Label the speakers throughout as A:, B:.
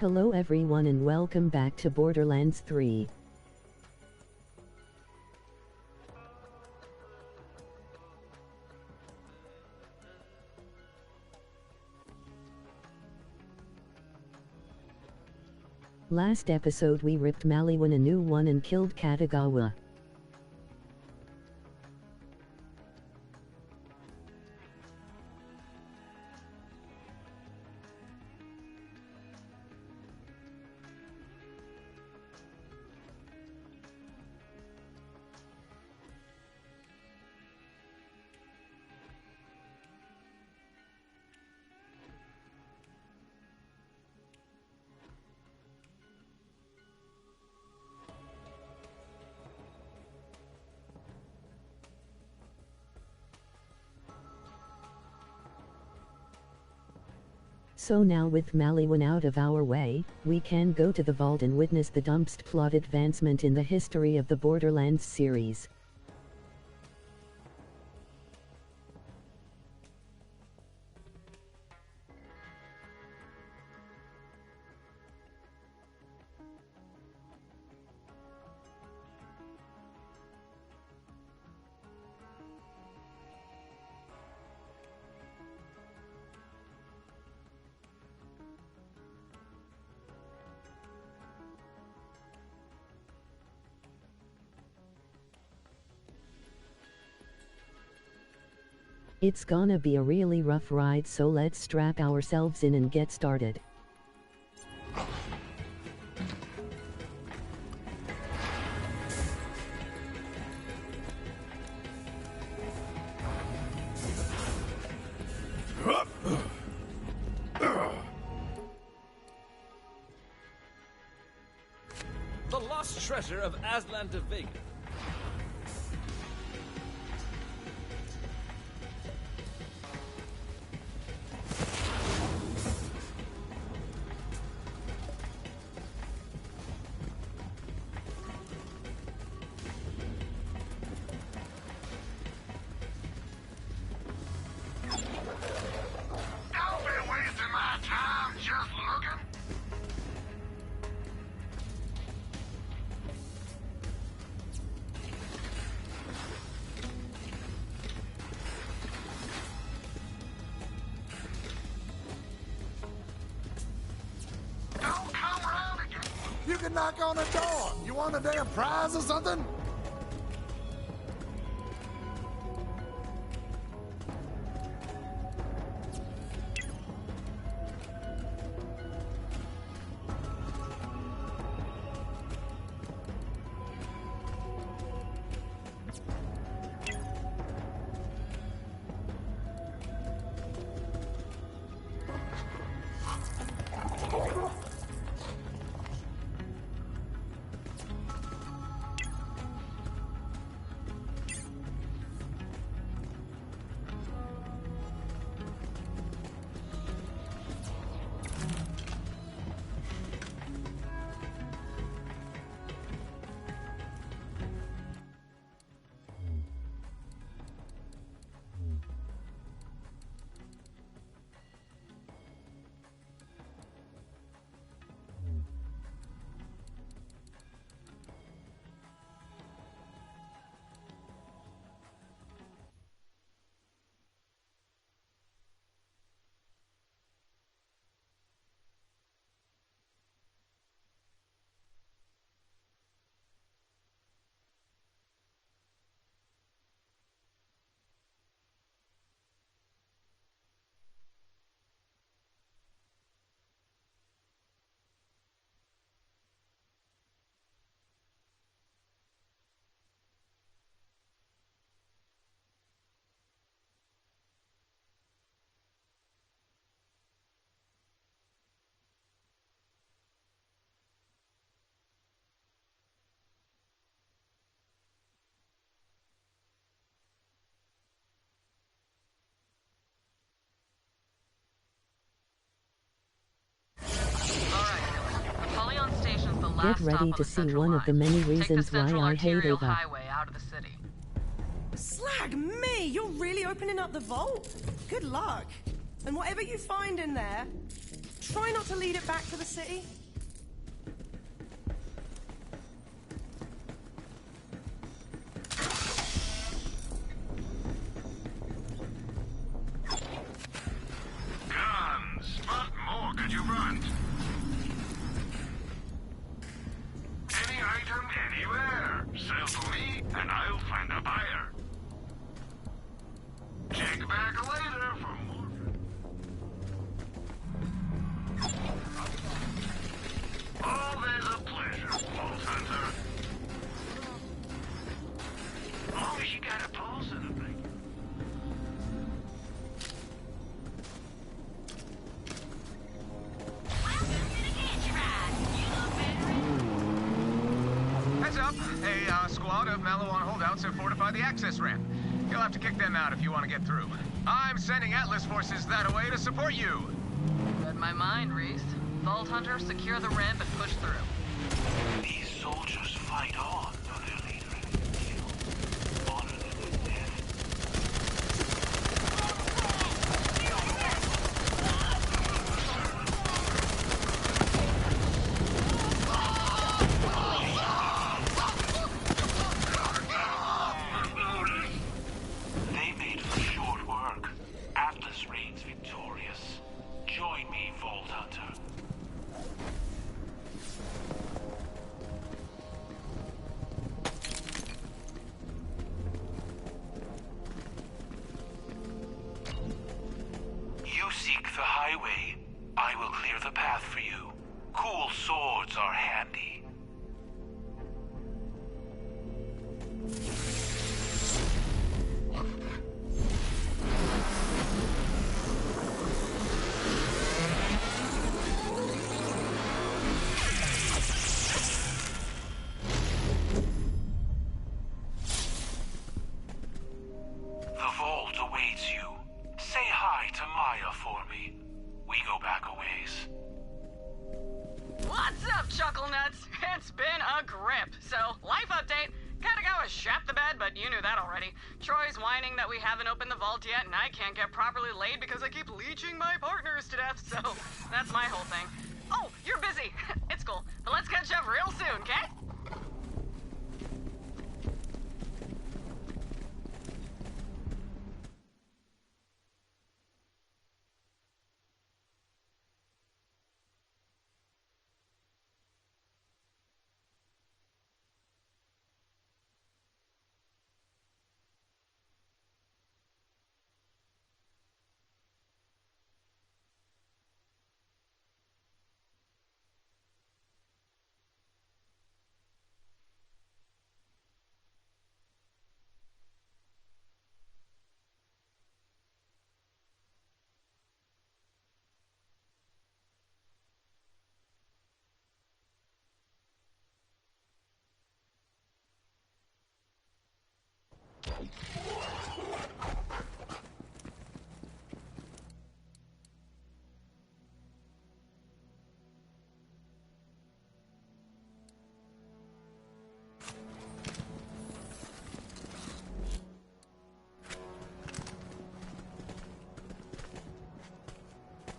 A: Hello everyone and welcome back to Borderlands 3. Last episode we ripped Maliwan a new one and killed Katagawa. So now with Maliwan out of our way, we can go to the vault and witness the dumbest plot advancement in the history of the Borderlands series. It's gonna be a really rough ride, so let's strap ourselves in and get started.
B: The lost treasure of Aslan de Vega.
C: You can knock on a door. You want a damn prize or something?
A: Get ready to see one of the many reasons why I hate Ava.
D: Highway out of the city.
E: Slag me! You're really opening up the vault? Good luck. And whatever you find in there, Try not to lead it back to the city.
C: Guns! What more could you want? Any item, anywhere. Sell to me, and I'll find a buyer. Check back later for more. Always a pleasure, Vault Hunter. As long as you got a pulse in the thing.
D: Heads up. A squad of Mallow on holdouts have fortified the access ramp. You'll have to kick them out if you want to get through. I'm sending Atlas forces that way to support you.
F: Read my mind, Reese. Vault Hunter, secure the ramp and push through.
G: These soldiers fight on, though their leader has been killed. Honor them with death. They made for short work. Atlas reigns victorious. Join me, Vault Hunter. You seek the highway. I will clear the path for you. Cool swords are handy. The vault awaits you. Say hi to Maya for me. We go back a ways.
F: What's up, Chuckle Nuts? It's been a grip. So, life update. Gotta go shat the bed, but you knew that already. Troy's whining that we haven't opened the vault yet, and I can't get properly laid because I keep leeching my partners to death, so that's my whole thing. Oh, you're busy. It's cool. But let's catch up real soon, okay?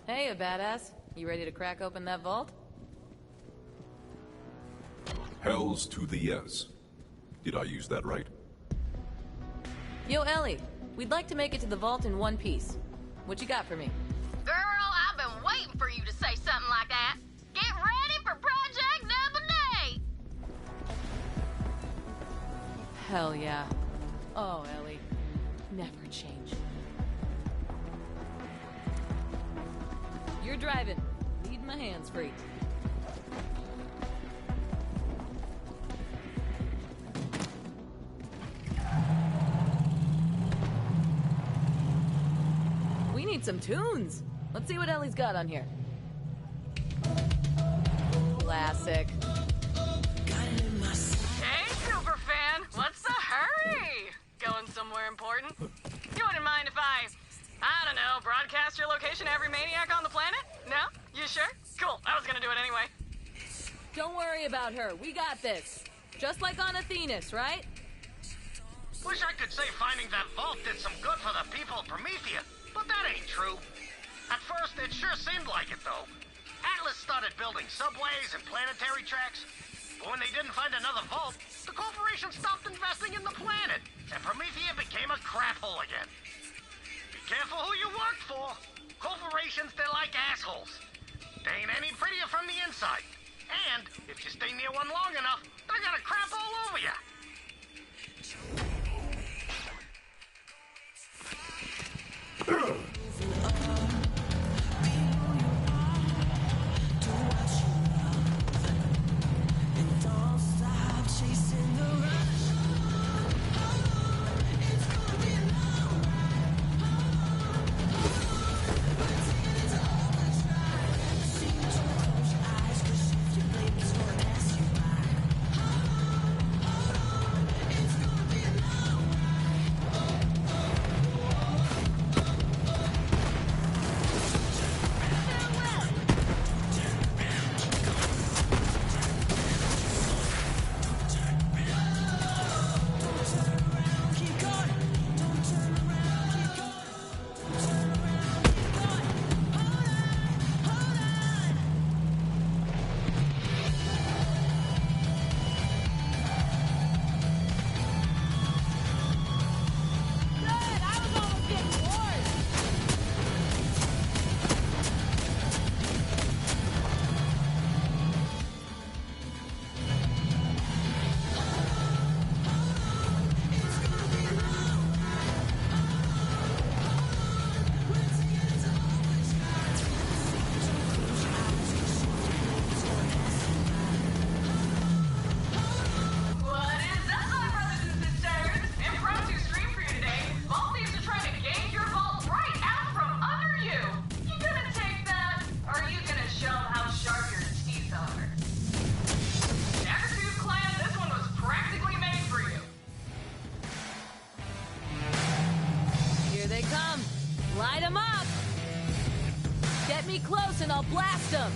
H: Hey, a badass. You ready to crack open that vault?
I: Hells to the yes. Did I use that right?
H: Yo, Ellie. We'd like to make it to the vault in one piece. What you got for me?
J: Girl, I've been waiting for you to say something like that. Get ready for Project Double D!
H: Hell yeah. Oh, Ellie. Never change. You're driving. Need my hands free. We need some tunes. Let's see what Ellie's got on here. Classic.
F: Hey, superfan! What's the hurry? Going somewhere important? You wouldn't mind if I don't know, broadcast your location to every maniac on the planet? No? You sure? Cool, I was gonna do it anyway.
H: Don't worry about her. We got this. Just like on Athenas, right?
G: Wish I could say finding that vault did some good for the people of Promethea, but that ain't true. At first, it sure seemed like it, though.
K: started building subways and planetary tracks. But when they didn't find another vault, the corporation stopped investing in the planet, and Promethea became a crap hole again. Be careful who you work for. Corporations, they're like assholes. They ain't any prettier from the inside. And if you stay near one long enough, they're gonna crap all over you.
H: Light them up! Get me close and I'll blast them!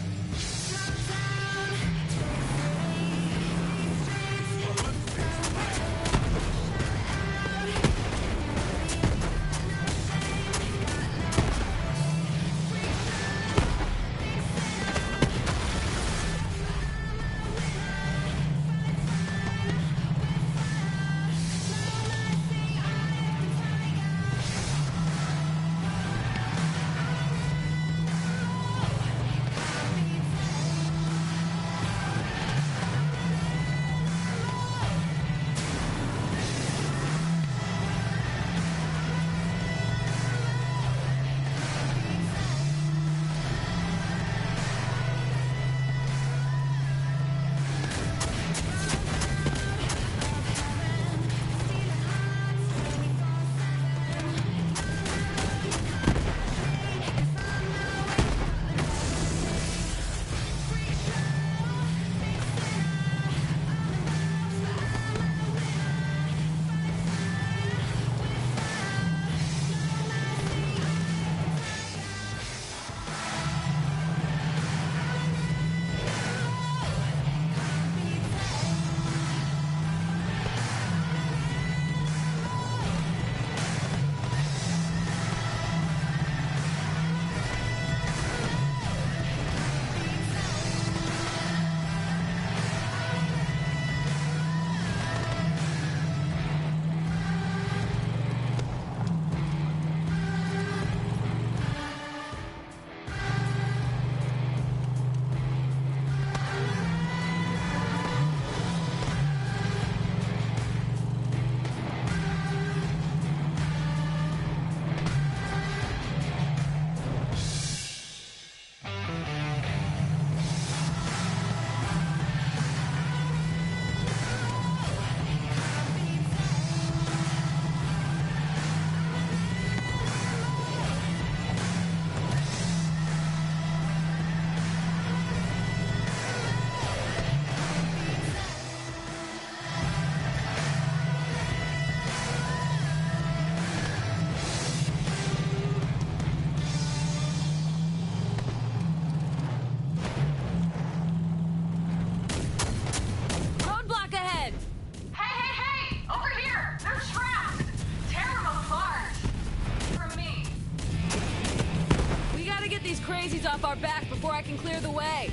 H: Off our back before I can clear the way.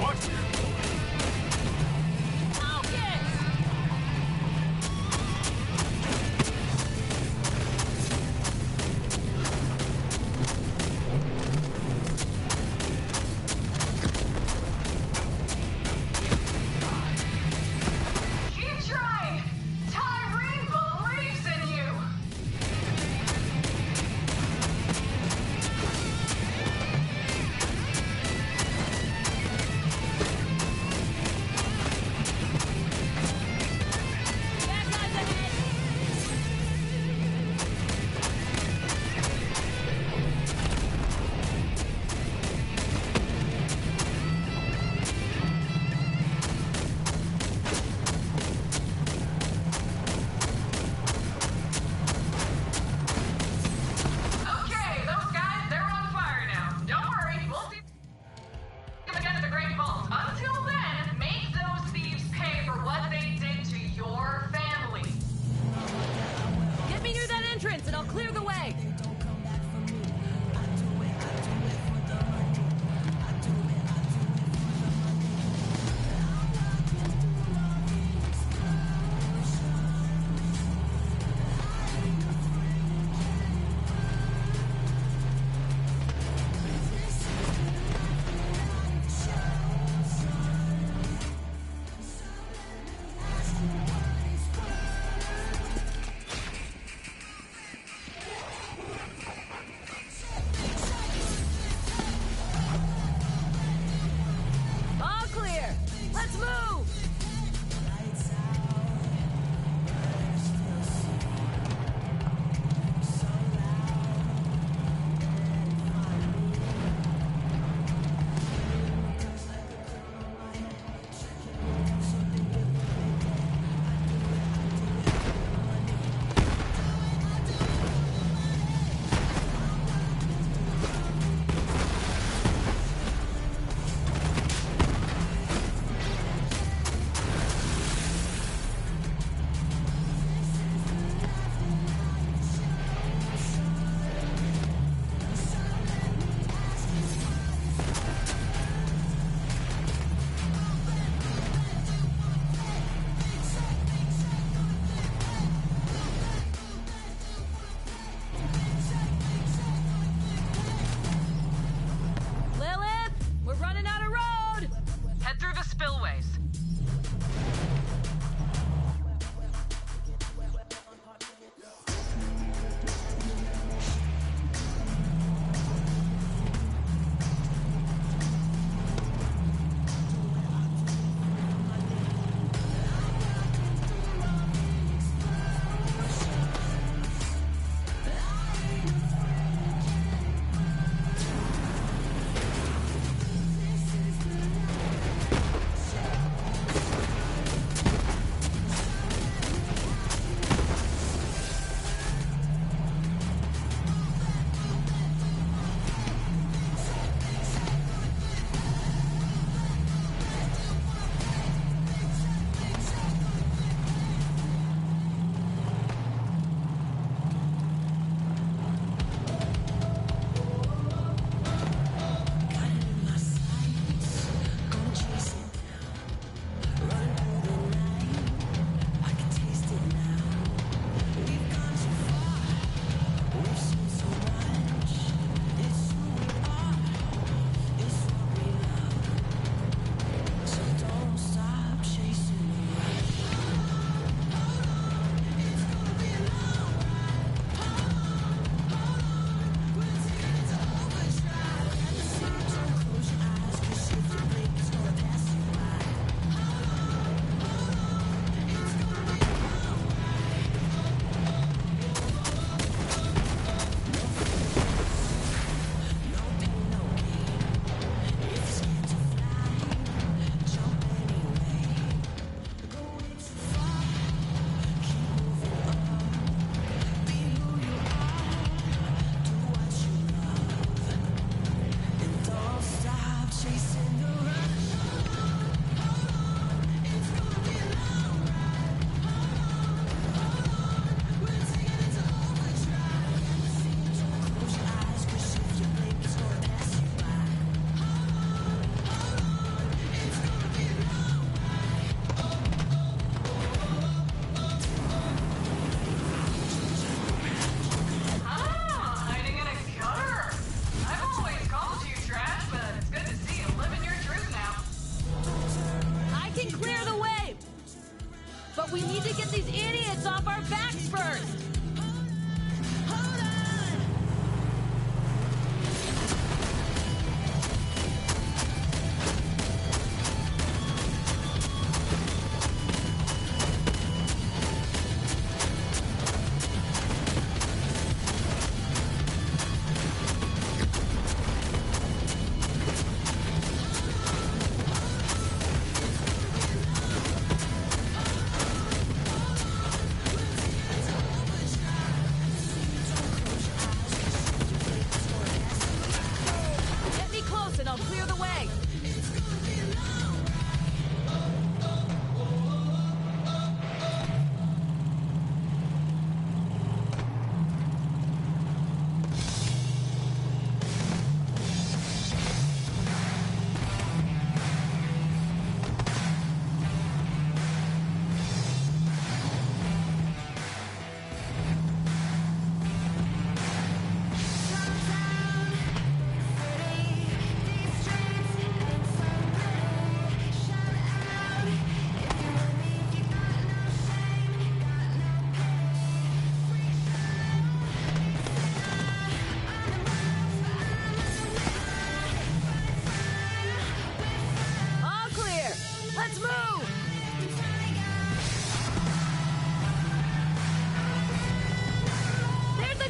C: Watch it!
F: Keep trying! Tyrene believes in you!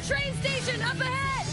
H: train station up ahead!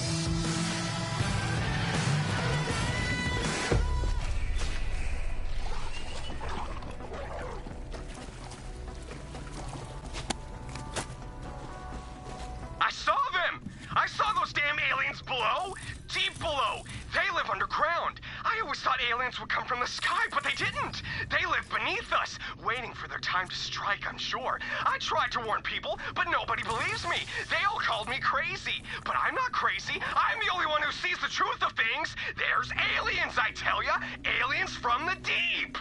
D: I saw them! I saw those damn aliens below! Deep below! They live underground! I always thought aliens would come from the sky, but they didn't! They live beneath us, waiting for their time to strike, I'm sure. I tried to warn people, but nobody believes me. They all called me crazy. But I'm not crazy. I'm the only one who sees the truth of things. There's aliens, I tell ya! Aliens from the deep!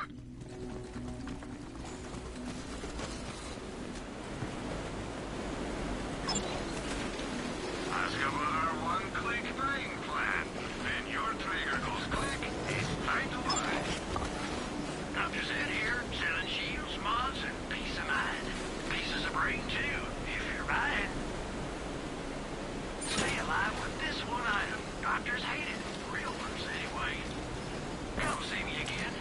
C: Ask about our one-click buying plan. Then your trigger goes click. It's time to buy. Dr. Z here, selling shields, mods, and peace of mind. Pieces of brain, too, if you're buying. Stay alive with this one item. Doctors hate it. Real ones, anyway. Come see me again.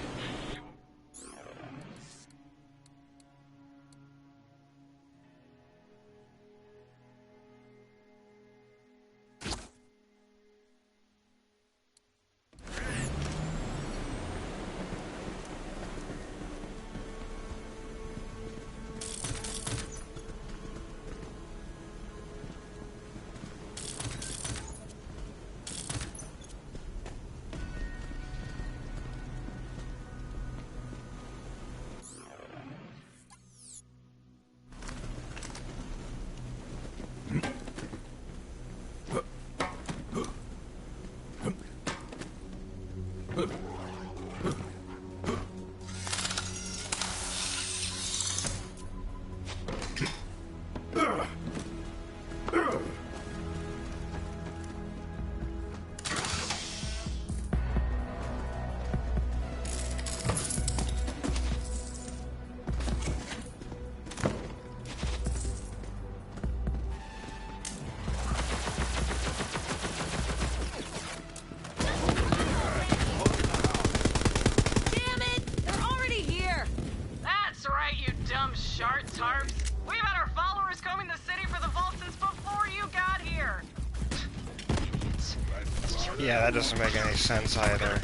L: Yeah, that doesn't make any sense either.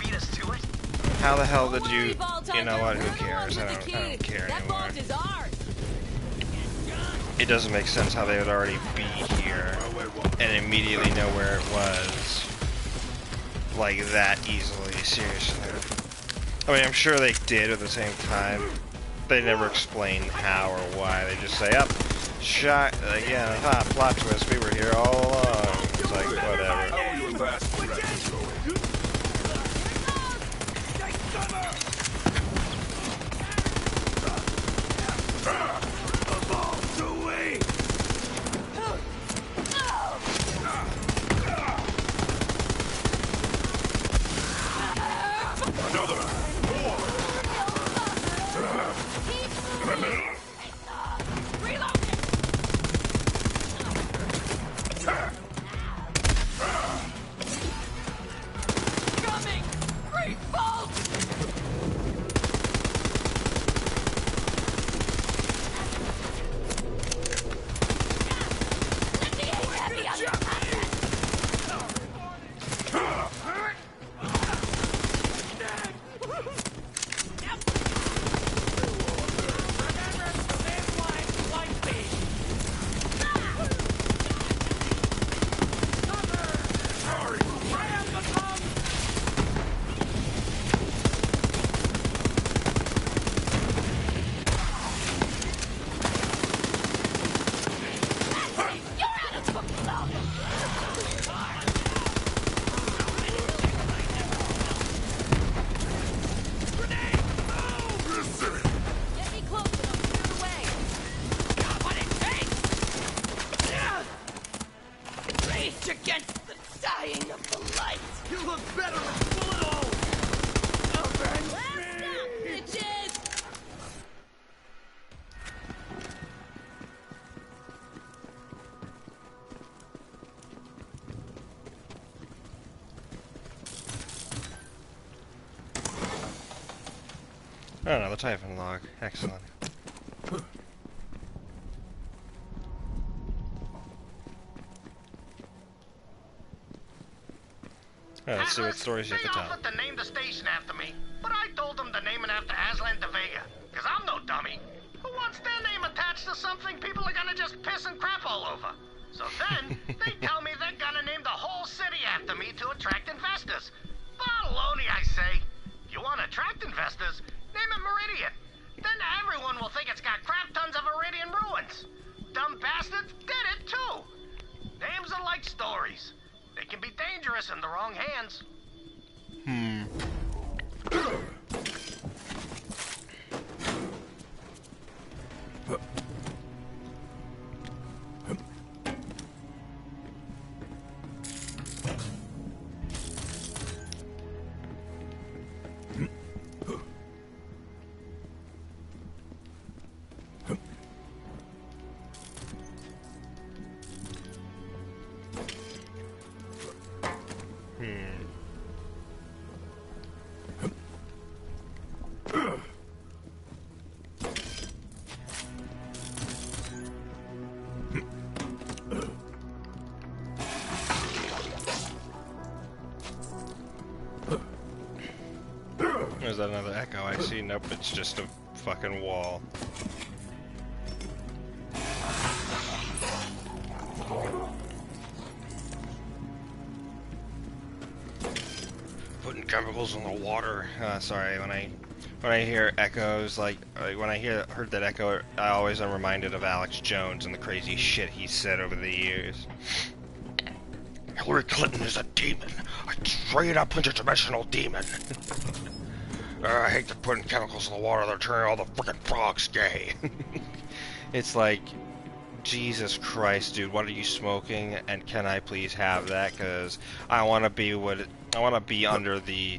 L: How the hell did you... You know what, who cares? I don't care anymore. It doesn't make sense how they would already be here and immediately know where it was. Like, that easily, seriously. I mean, I'm sure they did at the same time. They never explain how or why. They just say, up, shot, again, plot twist, we were here all along. It's like, whatever. Oh no, the Typhon log. Excellent. Let's see what stories you have to
K: They
L: tell.
K: offered to name the station after me, but I told them to name it after Aslan de Vega, because I'm no dummy. Who wants their name attached to something people are gonna just piss and crap all over? So then, they tell me they're gonna name the whole city after me to attract investors. Baloney, I say. If you want to attract investors, name it Meridian. Then everyone will think it's got crap tons of Meridian ruins. Dumb bastards did it too. Names are like stories. They can be dangerous in the wrong hands.
L: Is that another echo I see? Nope, it's just a fucking wall. Putting chemicals in the water. Sorry, when I hear echoes, like when I heard that echo, I always am reminded of Alex Jones and the crazy shit he said over the years.
G: Hillary Clinton is a demon. A straight up interdimensional demon. I hate to putting chemicals in the water. They're turning all the frickin' frogs gay.
L: It's like, Jesus Christ, dude, what are you smoking? And can I please have that? Because I want to be under the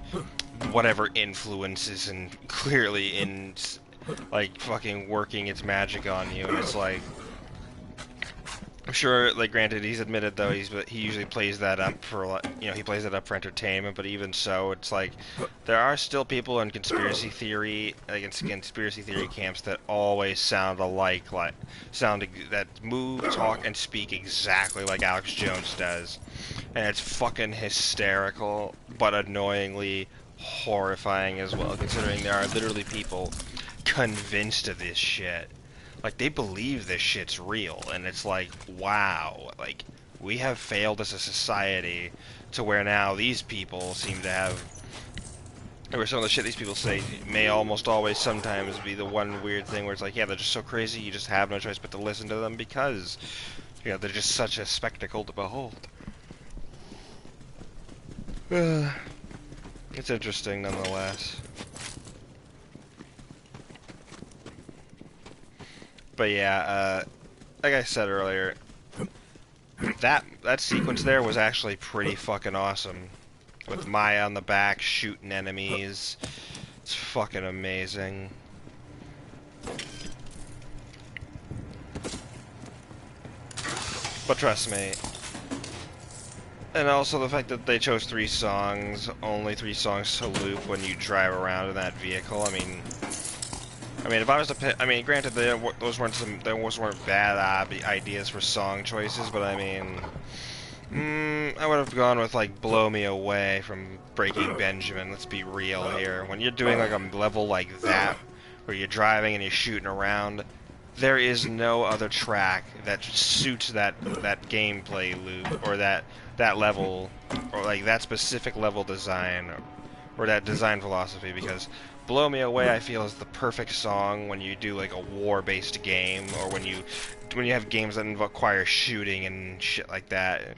L: whatever influences and clearly in like fucking working its magic on you. And it's like, I'm sure, like, granted, he's admitted though he usually plays that up for, you know, he plays that up for entertainment. But even so, it's like there are still people in conspiracy theory, like in conspiracy theory camps, that always sound alike, that move, talk, and speak exactly like Alex Jones does, and it's fucking hysterical, but annoyingly horrifying as well, considering there are literally people convinced of this shit. Like, they believe this shit's real, and it's like, wow, like, we have failed as a society to where now these people seem to have, or some of the shit these people say may almost always sometimes be the one weird thing where it's like, yeah, they're just so crazy, you just have no choice but to listen to them because, you know, they're just such a spectacle to behold. It's interesting nonetheless. But yeah, like I said earlier, that sequence there was actually pretty fucking awesome. With Maya on the back shooting enemies. It's fucking amazing. But trust me. And also the fact that they chose 3 songs, only 3 songs to loop when you drive around in that vehicle. I mean, if I was to pick, I mean, granted, those weren't bad ideas for song choices, but I mean, I would have gone with like "Blow Me Away" from Breaking Benjamin. Let's be real here. When you're doing like a level like that, where you're driving and you're shooting around, there is no other track that suits that gameplay loop or that level, or like that specific level design, or that design philosophy, because Blow Me Away, I feel, is the perfect song when you do like a war-based game, or when you have games that require shooting and shit like that.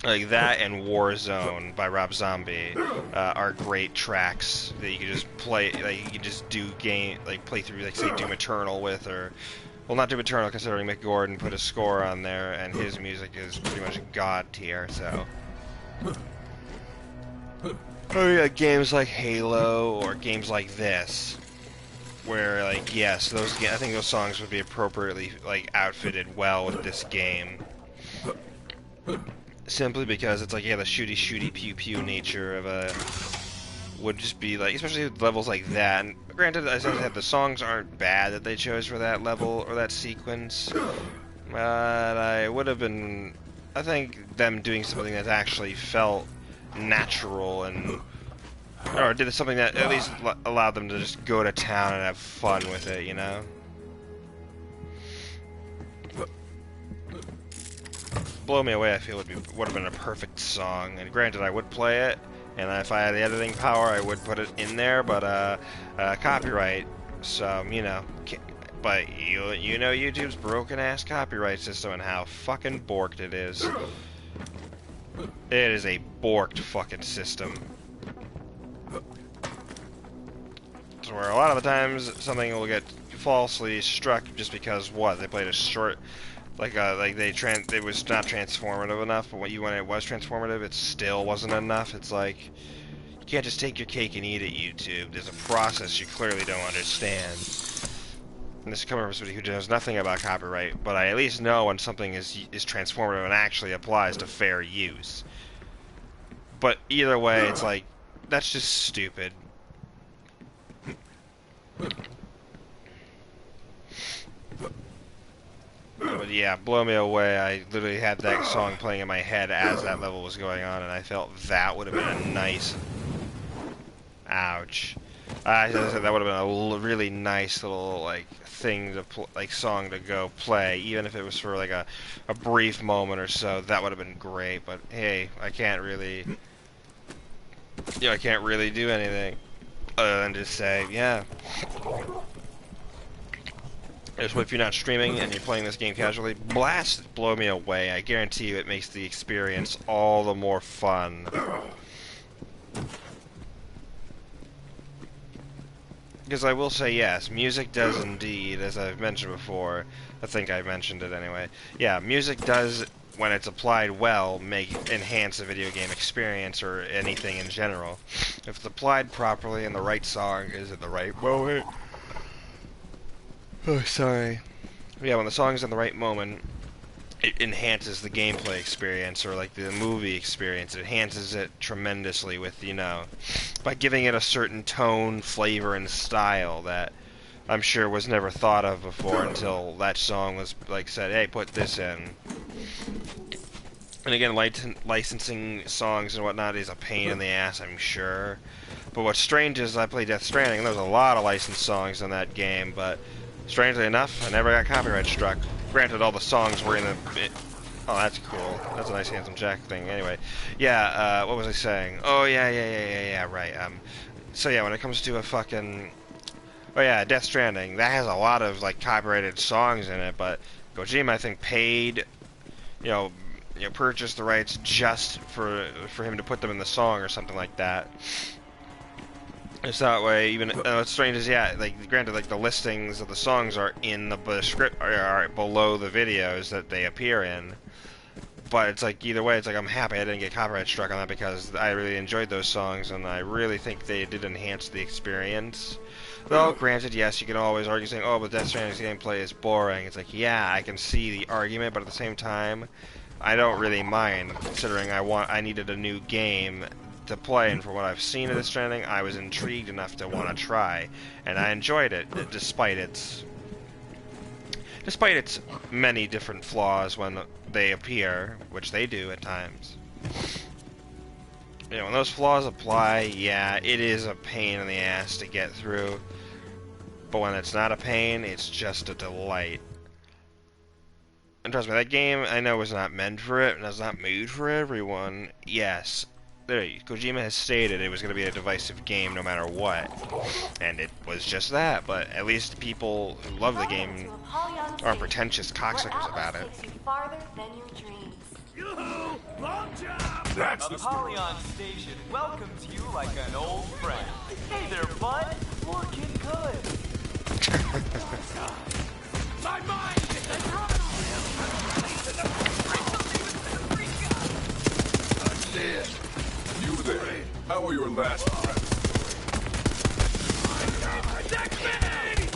L: Like that and Warzone by Rob Zombie are great tracks that you can just play, like you can just play through, like say Doom Eternal with, or well, not Doom Eternal, considering Mick Gordon put a score on there, and his music is pretty much god tier. So. Oh yeah, games like Halo or games like this, where like yes, I think those songs would be appropriately like outfitted well with this game. Simply because it's like, yeah, the shooty pew pew nature of would just be like, especially with levels like that. And granted, as I said, the songs aren't bad that they chose for that level or that sequence, but I think them doing something that actually felt natural and, or did something that at least allowed them to just go to town and have fun with it, you know? Blow Me Away, I feel, would have been a perfect song. And granted, I would play it, and if I had the editing power, I would put it in there. But copyright, so you know. But you know YouTube's broken ass copyright system and how fucking borked it is. It is a borked fucking system. So where a lot of the times something will get falsely struck just because what, they played a short. Like it was not transformative enough, but when it was transformative, it still wasn't enough. It's like, you can't just take your cake and eat it, YouTube. There's a process you clearly don't understand. And this is coming from somebody who knows nothing about copyright, but I at least know when something is transformative and actually applies to fair use. But either way, it's like, that's just stupid. But yeah, Blow Me Away, I literally had that song playing in my head as that level was going on, and I felt that would have been a nice... Ouch. I said that would have been a really nice little, like, thing to song to go play, even if it was for, like, a brief moment or so. That would have been great, but hey, I can't really... I can't really do anything other than just say, yeah. If you're not streaming and you're playing this game casually, blast Blow Me Away. I guarantee you it makes the experience all the more fun. Because I will say, yes, music does indeed, as I've mentioned before, I think I mentioned it anyway, yeah, music does, when it's applied well, enhance the video game experience or anything in general. If it's applied properly and the right song is at the right moment... Oh, sorry. Yeah, when the song's in the right moment, it enhances the gameplay experience, or like the movie experience. It enhances it tremendously with, you know, by giving it a certain tone, flavor, and style that I'm sure was never thought of before until that song was, like, said, hey, put this in. And again, licensing songs and whatnot is a pain in the ass, I'm sure. But what's strange is I played Death Stranding, and there was a lot of licensed songs in that game, but strangely enough, I never got copyright struck. Granted, all the songs were in the... Oh, that's cool. That's a nice Handsome Jack thing. Anyway, yeah, what was I saying? Oh, yeah, right. So yeah, when it comes to a fucking... Oh yeah, Death Stranding, that has a lot of, like, copyrighted songs in it, but Kojima, I think, paid, purchased the rights just for him to put them in the song or something like that. It's that way. Even what's strange is, yeah, like, granted, like, the listings of the songs are in the script, are below the videos that they appear in. But it's like, either way, it's like, I'm happy I didn't get copyright struck on that because I really enjoyed those songs and I really think they did enhance the experience. Though, granted, yes, you can always argue saying, oh, but Death Stranding's gameplay is boring. It's like, yeah, I can see the argument, but at the same time, I don't really mind, considering I needed a new game to play, and for what I've seen of Death Stranding, I was intrigued enough to want to try, and I enjoyed it, despite its many different flaws when they appear, which they do at times. When those flaws apply, yeah, it is a pain in the ass to get through, but when it's not a pain, it's just a delight. And trust me, that game, I know, was not meant for it, and it's not made for everyone. Yes, Kojima has stated it was going to be a divisive game no matter what, and it was just that, but at least people who love the game aren't pretentious cocksuckers about it.
M: That's Apollyon Station welcomes you like an old friend. Hey there, bud. More kid good. My mind is a throttle.
I: I'm dead. You there? How were your last breaths?
M: Attack me!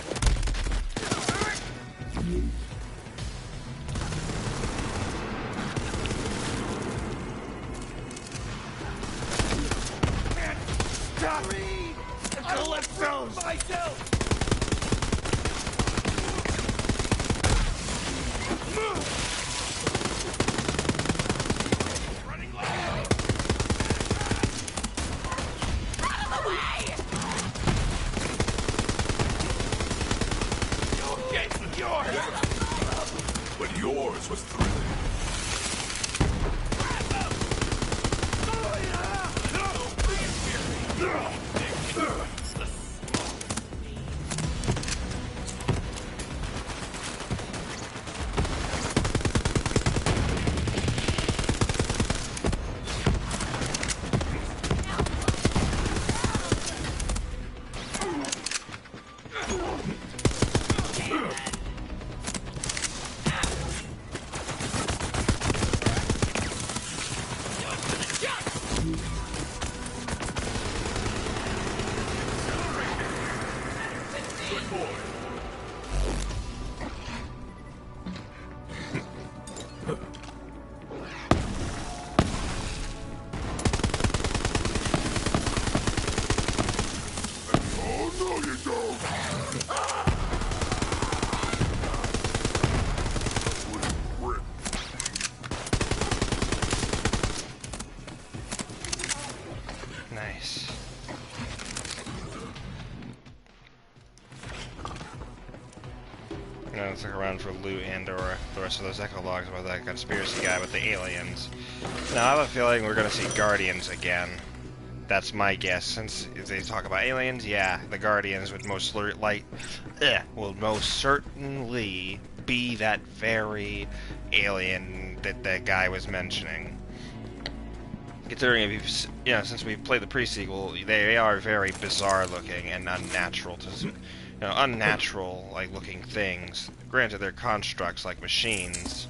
M: Stop me! Calypso's! Myself! Move! Running low!
I: This was thrilling.
L: Nice. Now let's look around for loot and or the rest of those echo logs about that conspiracy guy with the aliens. Now I have a feeling we're gonna see Guardians again. That's my guess, since if they talk about aliens, yeah, the Guardians would most certainly be that very alien that that guy was mentioning. Considering if you've, since we've played the pre-sequel, they are very bizarre looking and unnatural to, unnatural like looking things. Granted, they're constructs like machines.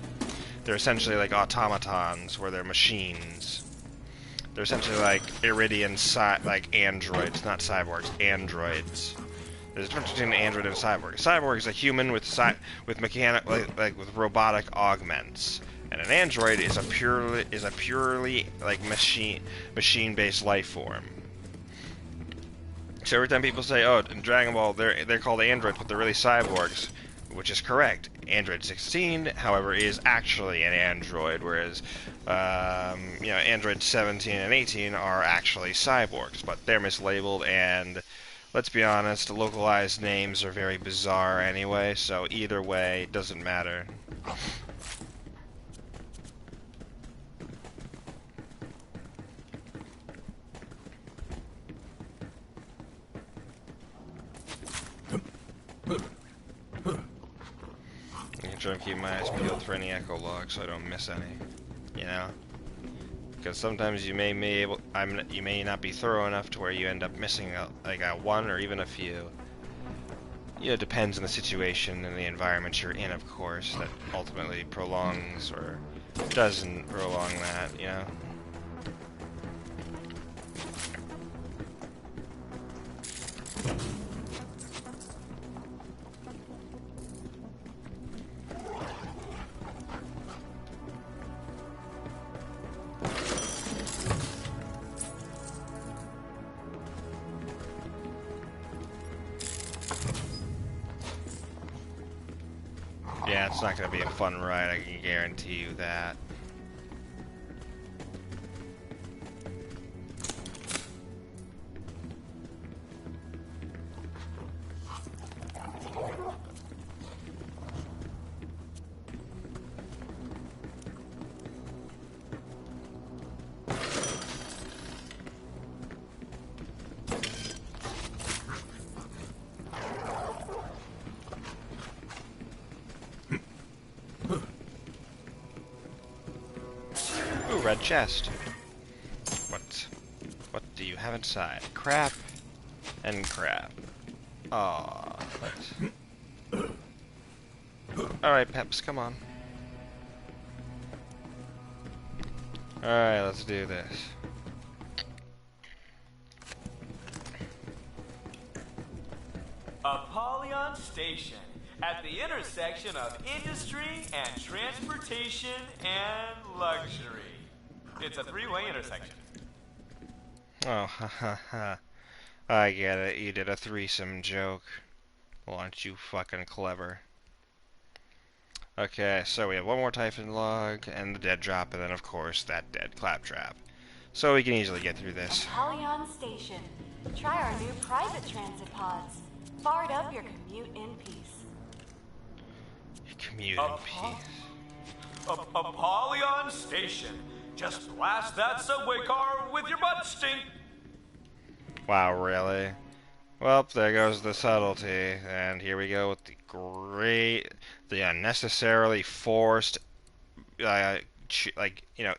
L: They're essentially like automatons, where they're machines. They're essentially like Iridian like androids, not cyborgs, androids. There's a difference between an android and a cyborg. A cyborg is a human with mechanic like with robotic augments. And an android is a purely like machine-based life form. So every time people say, "Oh, in Dragon Ball they're called androids, but they're really cyborgs," which is correct. Android 16, however, is actually an android, whereas Android 17 and 18 are actually cyborgs, but they're mislabeled, and let's be honest, localized names are very bizarre anyway. So either way, it doesn't matter. I'm trying to keep my eyes peeled for any echo logs so I don't miss any, because sometimes you may not be thorough enough to where you end up missing like a one or even a few. It depends on the situation and the environment you're in, of course, that ultimately prolongs or doesn't prolong that, Yeah, it's not going to be a fun ride, I can guarantee you that. Red chest. What do you have inside? Crap and crap. Aww. Alright, Peps, come on. Alright, let's do this.
M: Apollyon Station, at the intersection of industry and transportation and luxury. It's a three-way intersection.
L: Oh, ha ha ha. I get it. You did a threesome joke. Well, aren't you fucking clever? Okay, so we have one more Typhon log, and the dead drop, and then, of course, that dead claptrap. So we can easily get through this.
N: Apollyon Station. Try our new private transit pods. Fart up your commute in peace.
L: Commute in peace.
M: Apollyon Station. Just blast that subway car with your butt stink.
L: Wow, really? Well, there goes the subtlety, and here we go with the unnecessarily forced,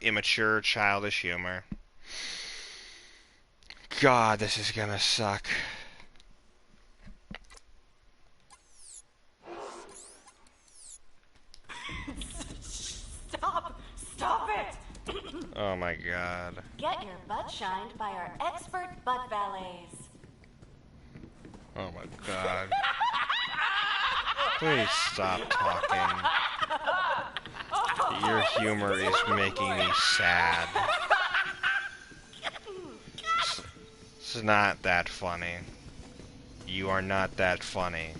L: immature, childish humor. God, this is gonna suck.
N: Stop it!
L: Oh my god.
N: Get your butt shined by our expert butt valets.
L: Oh my god. Please stop talking. Your humor is making me sad. This is not that funny. You are not that funny.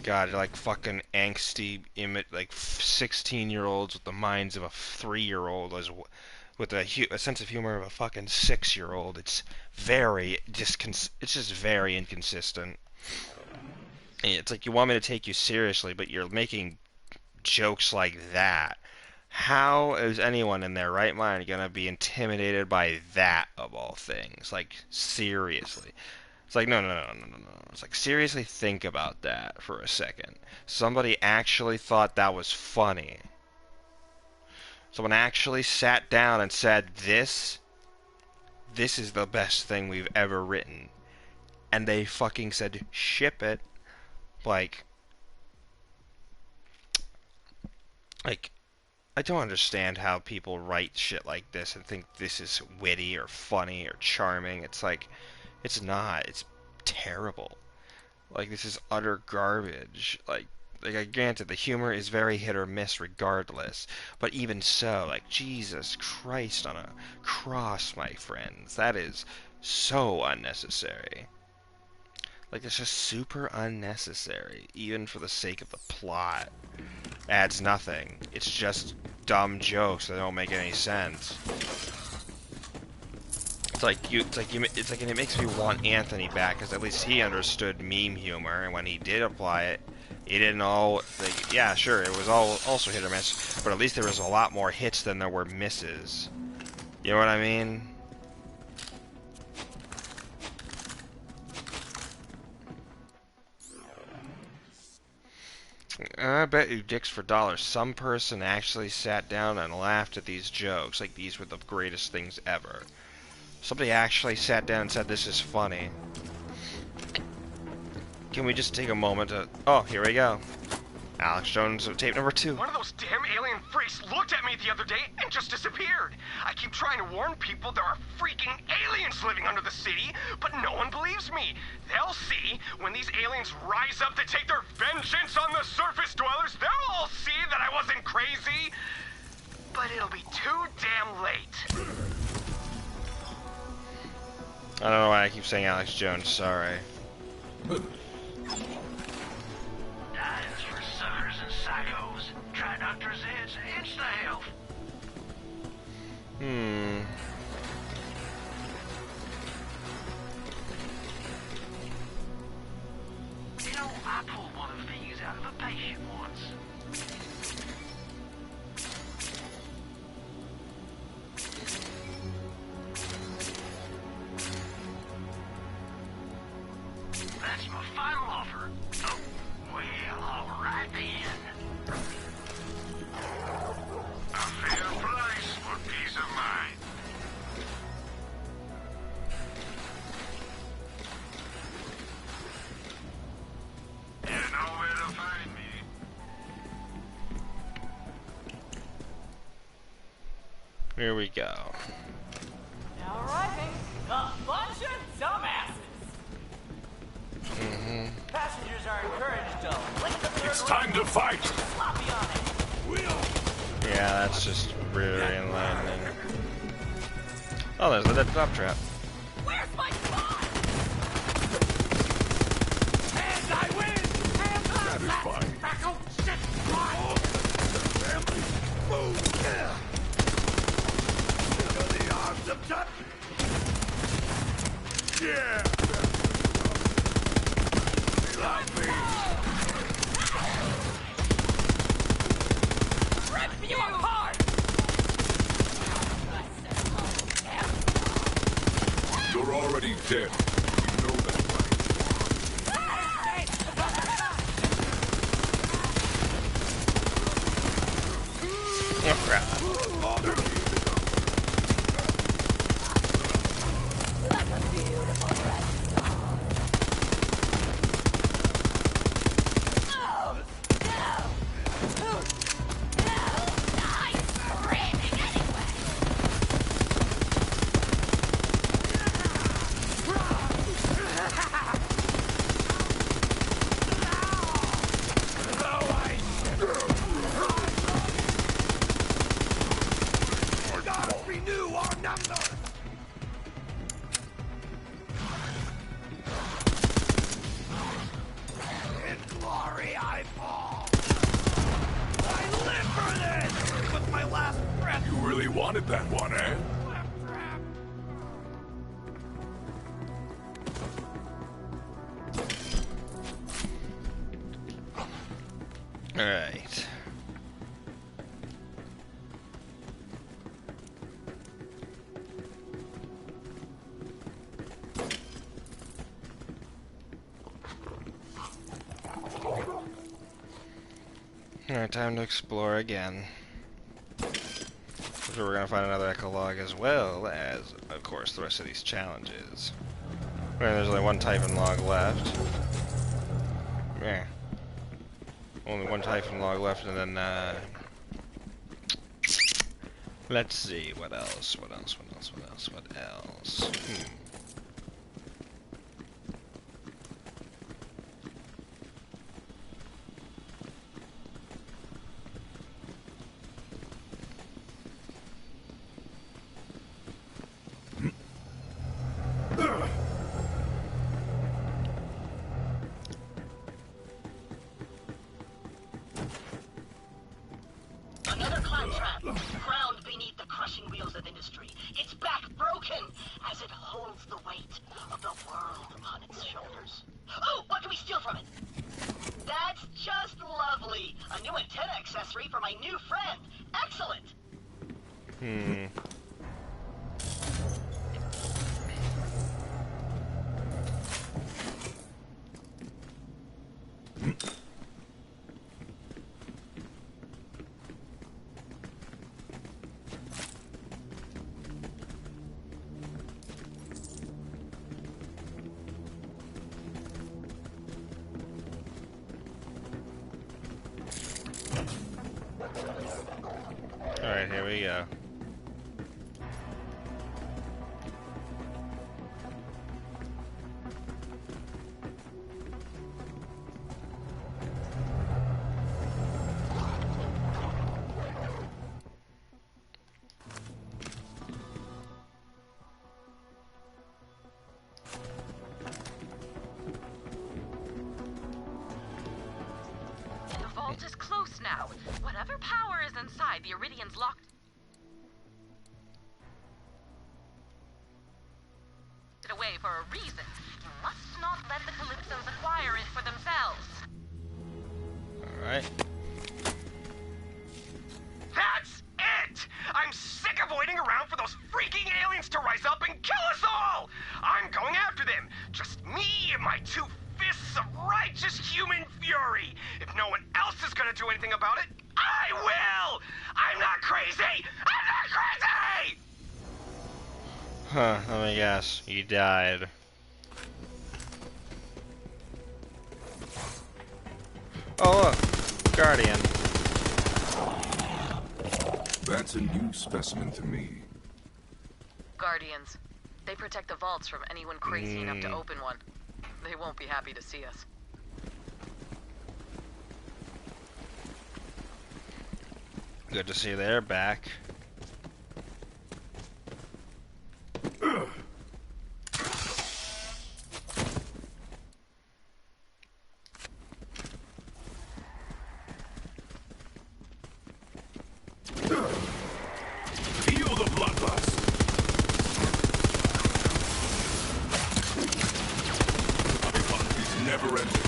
L: God, like fucking angsty, like 16-year-olds with the minds of a 3-year-old, with a sense of humor of a fucking 6-year-old. It's just very inconsistent. It's like you want me to take you seriously, but you're making jokes like that. How is anyone in their right mind gonna be intimidated by that, of all things? Like, seriously. It's like, no. It's like, seriously think about that for a second. Somebody actually thought that was funny. Someone actually sat down and said, this is the best thing we've ever written. And they fucking said, ship it. Like, I don't understand how people write shit like this and think this is witty or funny or charming. It's like, it's not. It's terrible. Like, this is utter garbage. Like, granted, the humor is very hit or miss regardless. But even so, like, Jesus Christ on a cross, my friends. That is so unnecessary. Like, it's just super unnecessary, even for the sake of the plot. Adds nothing. It's just dumb jokes that don't make any sense. It makes me want Anthony back, because at least he understood meme humor, and when he did apply it, he didn't all, like, yeah, sure, it was also hit or miss, but at least there was a lot more hits than there were misses. You know what I mean? I bet you dicks for dollars, some person actually sat down and laughed at these jokes, like these were the greatest things ever. Somebody actually sat down and said, this is funny. Can we just take a moment to... Oh, here we go. Alex Jones, tape number 2.
D: One of those damn alien freaks looked at me the other day and just disappeared. I keep trying to warn people there are freaking aliens living under the city, but no one believes me. They'll see when these aliens rise up to take their vengeance on the surface dwellers. They'll all see that I wasn't crazy. But it'll be too damn late.
L: I don't know why I keep saying Alex Jones, sorry.
C: Dives for suckers and psychos. Try Dr. Zed's Insta-Health. You know, I pulled one of these out of a patient once. That's my final offer. Oh, well, all right then. A fair price for peace of mind. You know where to find me.
L: Here we go.
M: Now arriving, a bunch of dumbasses. Passengers are encouraged to lick the third
I: It's time to fight!
M: sloppy on it.
L: Yeah, that's just really enlightening. Oh, there's the dead drop trap.
M: Where's my spot? And I win! Hands up!
I: Satisfying.
M: Back up! Shit!
I: Family! Move! The arms of touch! Yeah! Like me! dead. You know that,
L: Oh, crap.
C: Renew our numbers! In glory I fall! I live for this! With my last breath!
I: You really wanted that one, eh?
L: Alright. Alright, time to explore again. So we're gonna find another echolog as well as, of course, the rest of these challenges. Right, there's only one Typhon log left. Yeah. Only one Typhon log left, and then, let's see, what else? What else?
K: Another cloud trap, crowned beneath the crushing wheels of industry. Its back broken as it holds the weight of the world upon its shoulders. Oh, what can we steal from it? That's just lovely. A new antenna accessory for my new friend. Excellent.
L: Alright, here we go.
J: The vault is close now. Whatever power is inside, the Iridian's locked it away for a reason. You must not let the Calypsos acquire it for themselves.
L: Alright.
D: That's it! I'm sick of waiting around for those freaking aliens to rise up and kill us all! I'm going after them! Just me and my two fists of righteous human fury! If no one else is gonna do anything about it, I will! I'm not crazy! I'm not crazy!
L: Huh, let me guess. You died. Oh look! Guardian.
I: That's a new specimen to me.
H: Guardians. They protect the vaults from anyone crazy enough to open one. They won't be happy to see us.
L: Good to see they're back.
I: Feel the bloodlust. My hunt is never ending.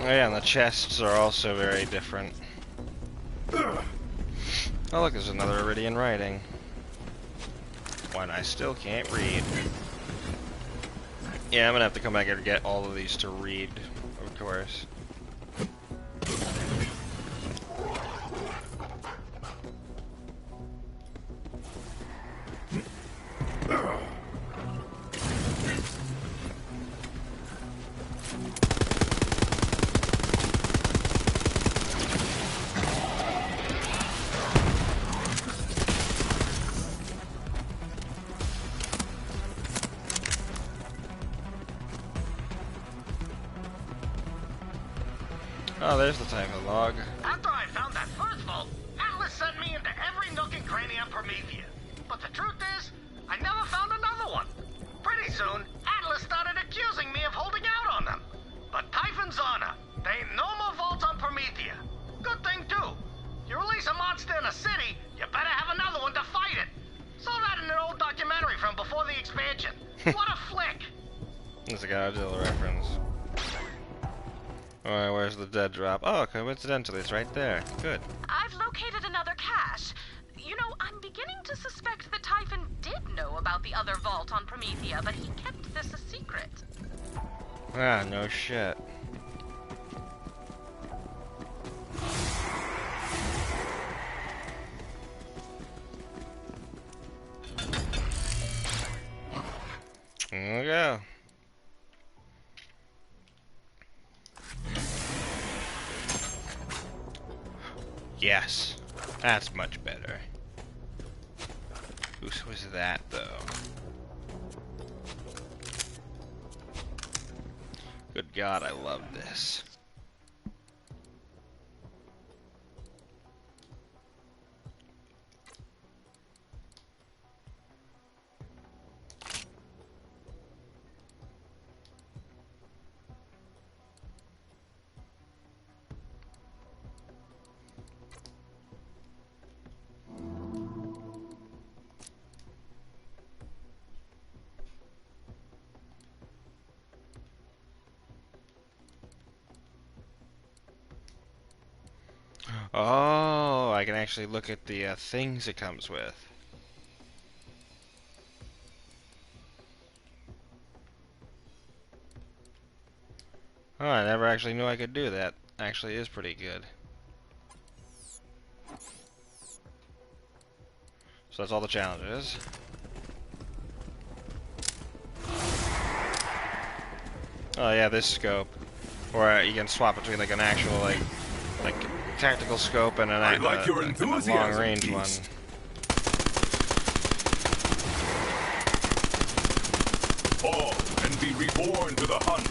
L: Oh yeah, and the chests are also very different. Oh look, there's another Iridian writing. One I still can't read. Yeah, I'm gonna have to come back and get all of these to read, of course. Oh, there's the Typhon log.
K: After I found that first vault, Atlas sent me into every nook and cranny on Promethea. But the truth is, I never found another one. Pretty soon, Atlas started accusing me of holding out on them. But Typhon's honor, there ain't no more vaults on Promethea. Good thing, too. You release a monster in a city, you better have another one to fight it. Saw that in an old documentary from before the expansion. What a flick!
L: That's a Godzilla reference. Alright, where's the dead drop? Oh, coincidentally, it's right there. Good.
H: I've located another cache. You know, I'm beginning to suspect that Typhon did know about the other vault on Promethea, but he kept this a secret.
L: Ah, no shit. There we go. Yes, that's much better. Who was that, though? Good God, I love this. Oh, I can actually look at the things it comes with. Oh, I never actually knew I could do that. Actually is pretty good. So that's all the challenges. Oh yeah, this scope. Or you can swap between like an actual like tactical scope and a long range one.
I: Fall and be reborn to the hunt.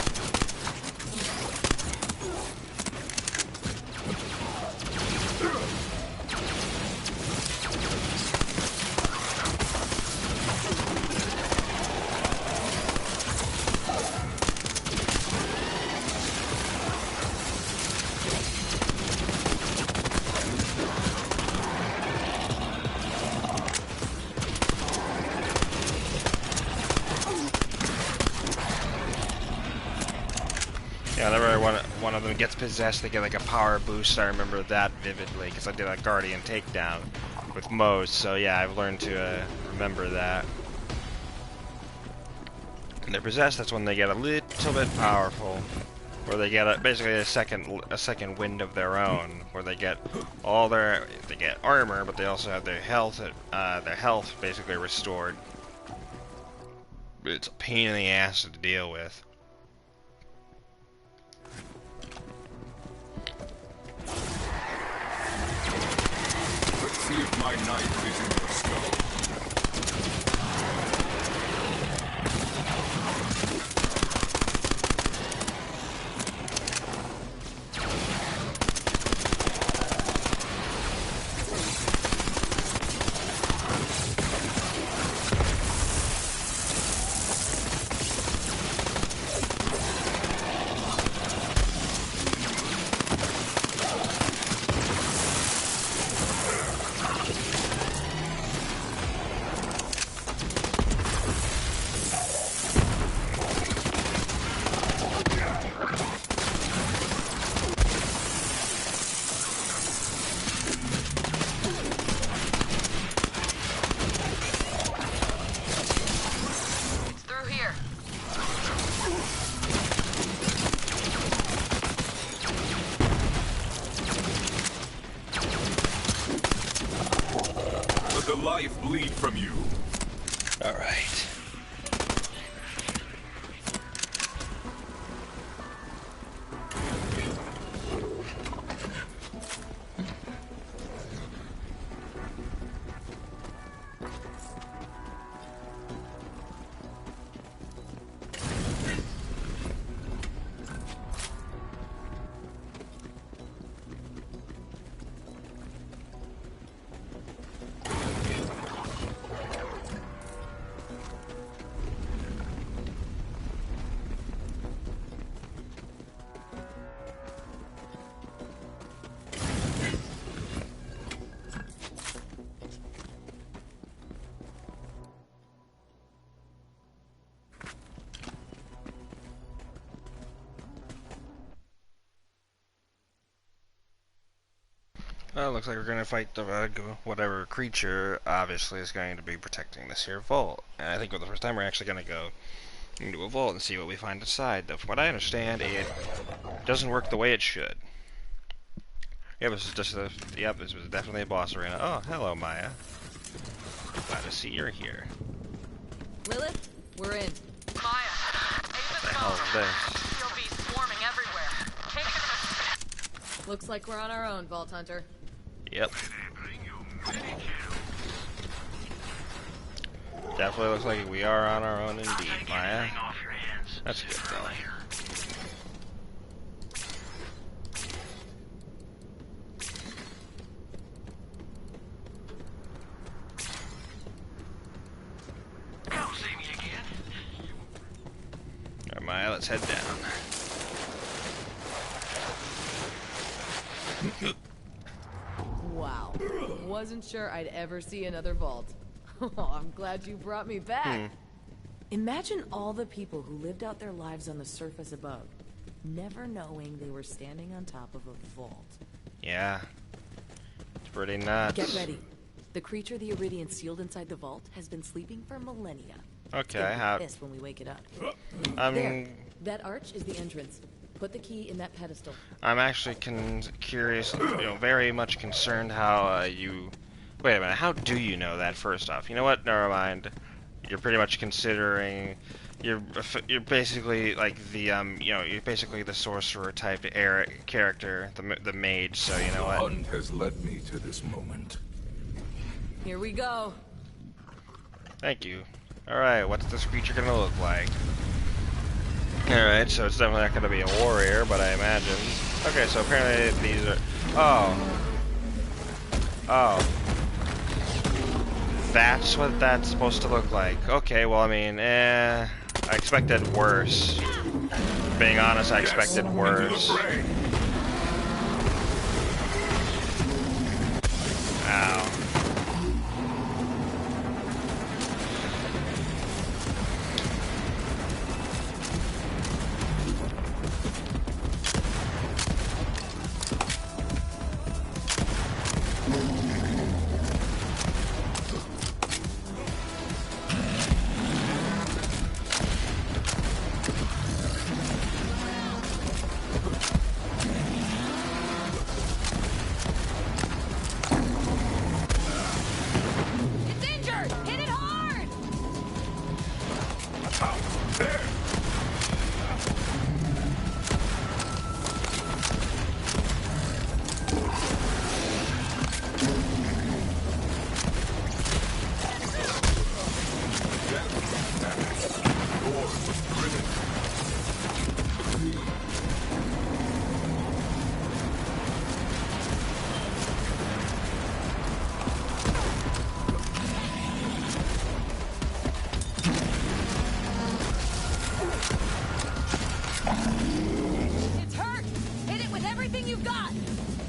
L: Yeah, whenever one of them gets possessed, they get like a power boost. I remember that vividly because I did a Guardian takedown with Moe's. So yeah, I've learned to remember that. When they're possessed, that's when they get a little bit powerful, where they get basically a second wind of their own, where they get they get armor, but they also have their health basically restored. It's a pain in the ass to deal with.
I: Let's see if my knife is in your scope. the life bleed from you.
L: Alright. Well, it looks like we're going to fight the whatever creature obviously is going to be protecting this here vault. And I think for the first time we're actually going to go into a vault and see what we find inside. Though from what I understand, it doesn't work the way it should. Yeah, this is just yep, this was definitely a boss arena. Oh, hello, Maya. Glad to see you're here.
O: Lilith, we're in.
F: Maya,
L: What the hell is this?
F: you'll be swarming everywhere.
O: Looks like we're on our own, Vault Hunter.
L: Yep. Definitely looks like we are on our own indeed, Maya. That's good, though. Alright, Maya, let's head down.
O: Wow. Wasn't sure I'd ever see another vault. Oh, I'm glad you brought me back. Imagine all the people who lived out their lives on the surface above, never knowing they were standing on top of a vault.
L: Yeah. It's pretty nuts.
O: Get ready. The creature the Iridian sealed inside the vault has been sleeping for millennia.
L: Okay, how...
O: This when we wake it up.
L: There.
O: That arch is the entrance. Put the key in that pedestal.
L: I'm actually curious, very much concerned how you... Wait a minute, how do you know that, first off? You know what, never mind. You're pretty much considering... You're basically like the, you're basically the sorcerer type character, the mage, so you know what?
I: The hunt has led me to this moment.
O: Here we go.
L: Thank you. Alright, what's this creature gonna look like? Alright, so it's definitely not gonna be a warrior, but I imagine. Okay, so apparently these are... Oh. Oh. That's what that's supposed to look like. Okay, well, I mean, I expected worse. Being honest, I expected worse. Ow.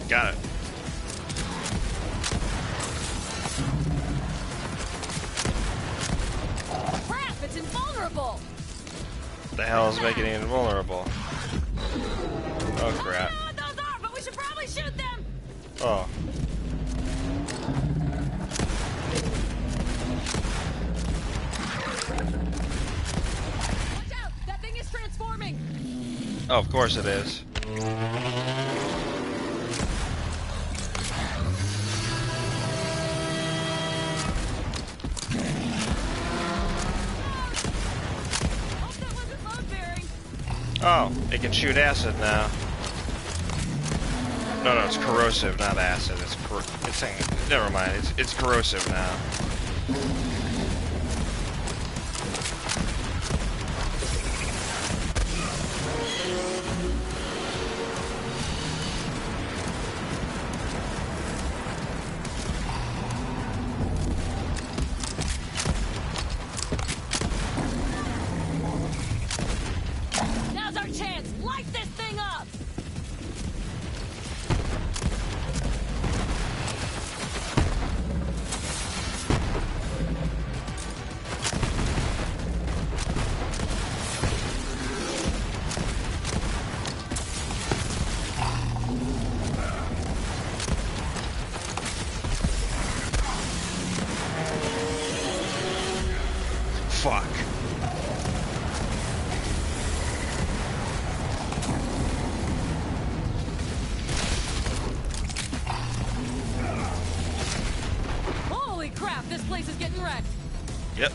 L: Got it.
O: Crap, it's invulnerable.
L: What the hell is making it invulnerable? Oh crap.
O: I don't know what those are, but we should probably shoot them.
L: Oh.
O: Watch out, that thing is transforming.
L: Oh, of course it is. Oh, it can shoot acid now. No, it's corrosive, not acid. It's saying, never mind. It's corrosive now.
J: Now's our chance! Light this thing up!
L: Fuck.
O: Holy crap, this place is getting wrecked.
L: Yep.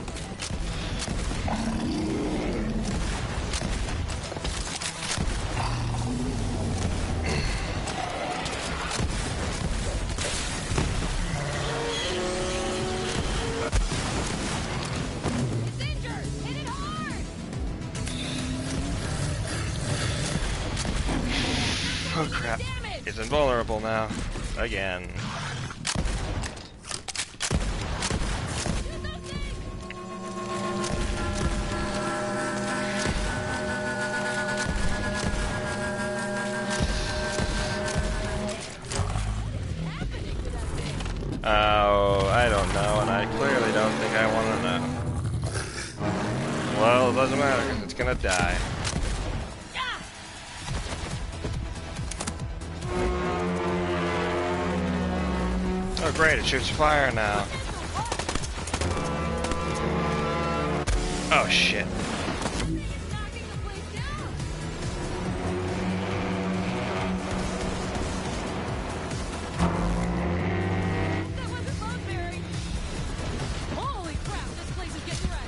L: Oh crap. It's invulnerable now. Again. Oh, I don't know, and I clearly don't think I want to know. Well, it doesn't matter, because it's gonna die. Oh great, it shoots fire now. Oh shit.
O: Holy crap, this place is getting wrecked.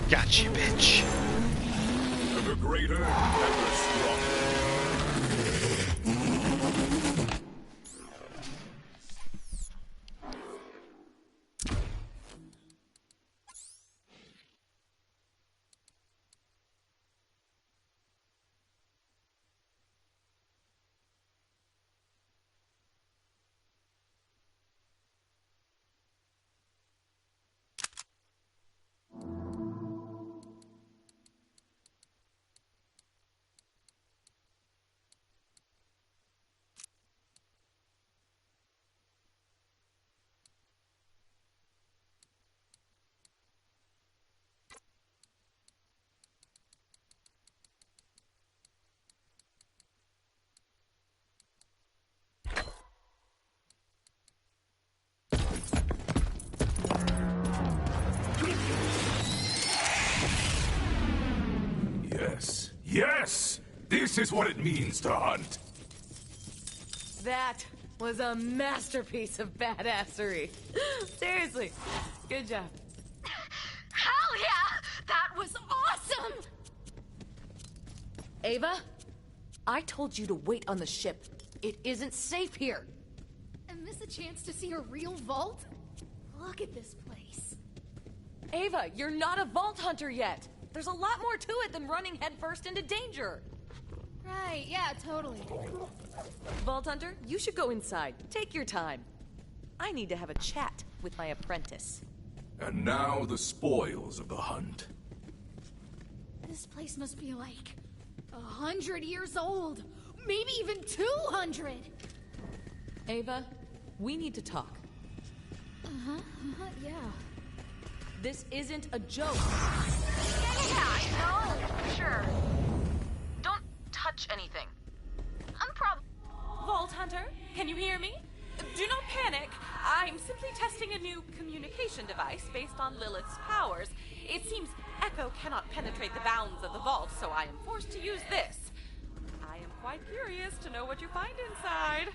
L: Gotcha, bitch.
I: Ever greater, ever stronger. Yes, yes! This is what it means to hunt.
O: That was a masterpiece of badassery. Seriously, good job.
J: Hell yeah! That was awesome!
O: Ava, I told you to wait on the ship. It isn't safe here.
P: And this a chance to see a real vault? Look at this place.
O: Ava, you're not a vault hunter yet. There's a lot more to it than running headfirst into danger.
P: Right, yeah, totally.
O: Vault hunter, you should go inside. Take your time. I need to have a chat with my apprentice.
I: And now the spoils of the hunt.
P: This place must be like 100 years old. Maybe even 200.
O: Ava, we need to talk.
P: Yeah.
O: This isn't a joke.
H: Yeah, I know. Sure. Don't touch anything.
F: Vault Hunter, can you hear me? Do not panic. I'm simply testing a new communication device based on Lilith's powers. It seems Echo cannot penetrate the bounds of the vault, so I am forced to use this. I am quite curious to know what you find inside.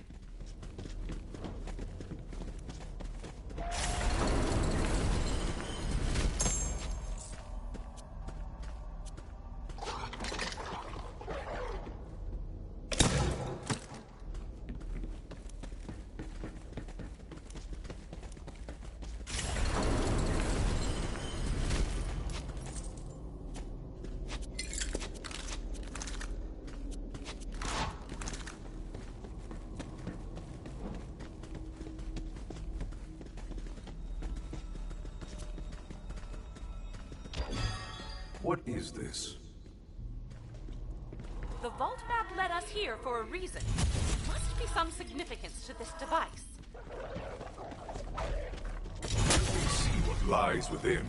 I: What is this?
F: The vault map led us here for a reason. Must be some significance to this device.
I: Let me see what lies within.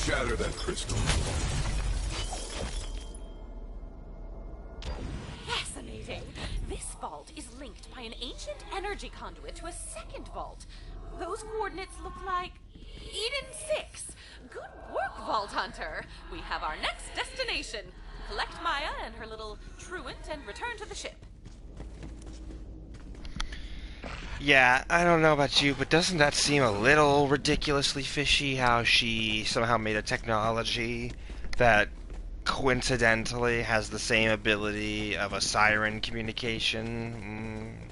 I: Shatter that crystal.
F: Fascinating. This vault is linked by an ancient energy conduit to a second vault. Those coordinates look like Eden 6. Good work, Vault Hunter. We have our next destination. Collect Maya and her little truant and return to the ship.
L: Yeah, I don't know about you, but doesn't that seem a little ridiculously fishy how she somehow made a technology that coincidentally has the same ability of a siren communication?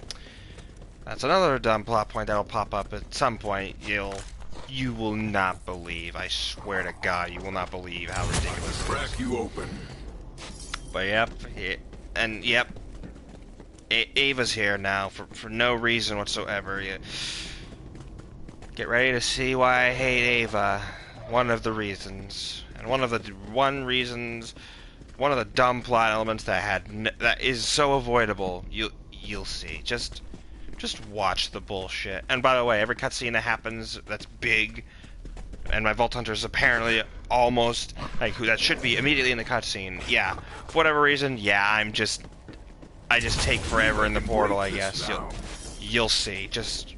L: That's another dumb plot point that'll pop up at some point. You will not believe, I swear to God, you will not believe how ridiculous it is.
I: Crack you open.
L: But yep, yep. Ava's here now for no reason whatsoever. Get ready to see why I hate Ava. One of the reasons, and one of the dumb plot elements that is so avoidable. You'll see. Just watch the bullshit. And by the way, every cutscene that happens that's big, and my Vault Hunter is apparently almost like that should be immediately in the cutscene. Yeah, for whatever reason. Yeah, I just take forever in the portal, I guess. You'll see. Just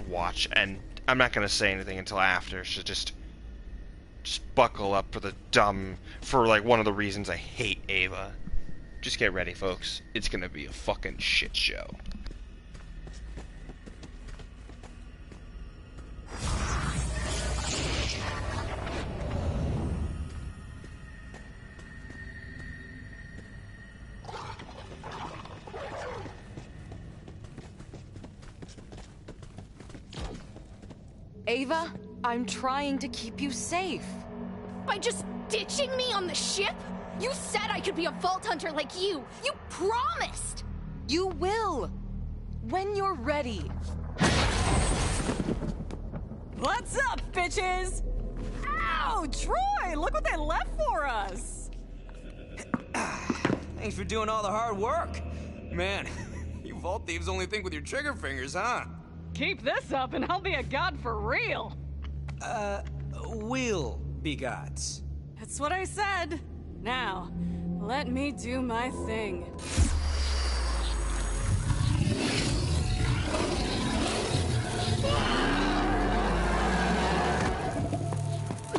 L: watch, and I'm not gonna say anything until after. So just buckle up for like one of the reasons I hate Ava. Just get ready, folks. It's gonna be a fucking shit show.
O: Ava, I'm trying to keep you safe.
P: by just ditching me on the ship? You said I could be a vault hunter like you. You promised.
O: You will. When you're ready.
F: What's up, bitches? Ow, Troy, look what they left for us.
M: Thanks for doing all the hard work. Man, you vault thieves only think with your trigger fingers, huh?
F: Keep this up and I'll be a god for real.
M: We'll be gods.
F: That's what I said. Now, let me do my thing.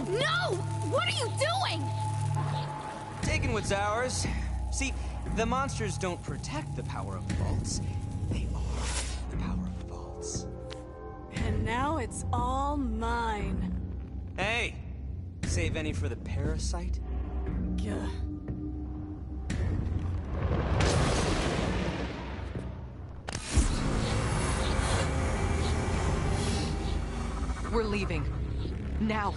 P: No! What are you doing?
M: Taking what's ours. See, the monsters don't protect the power of the vaults. They are the power of the vaults.
F: And now it's all mine.
M: Hey, save any for the parasite?
F: Gah.
O: We're leaving. Now.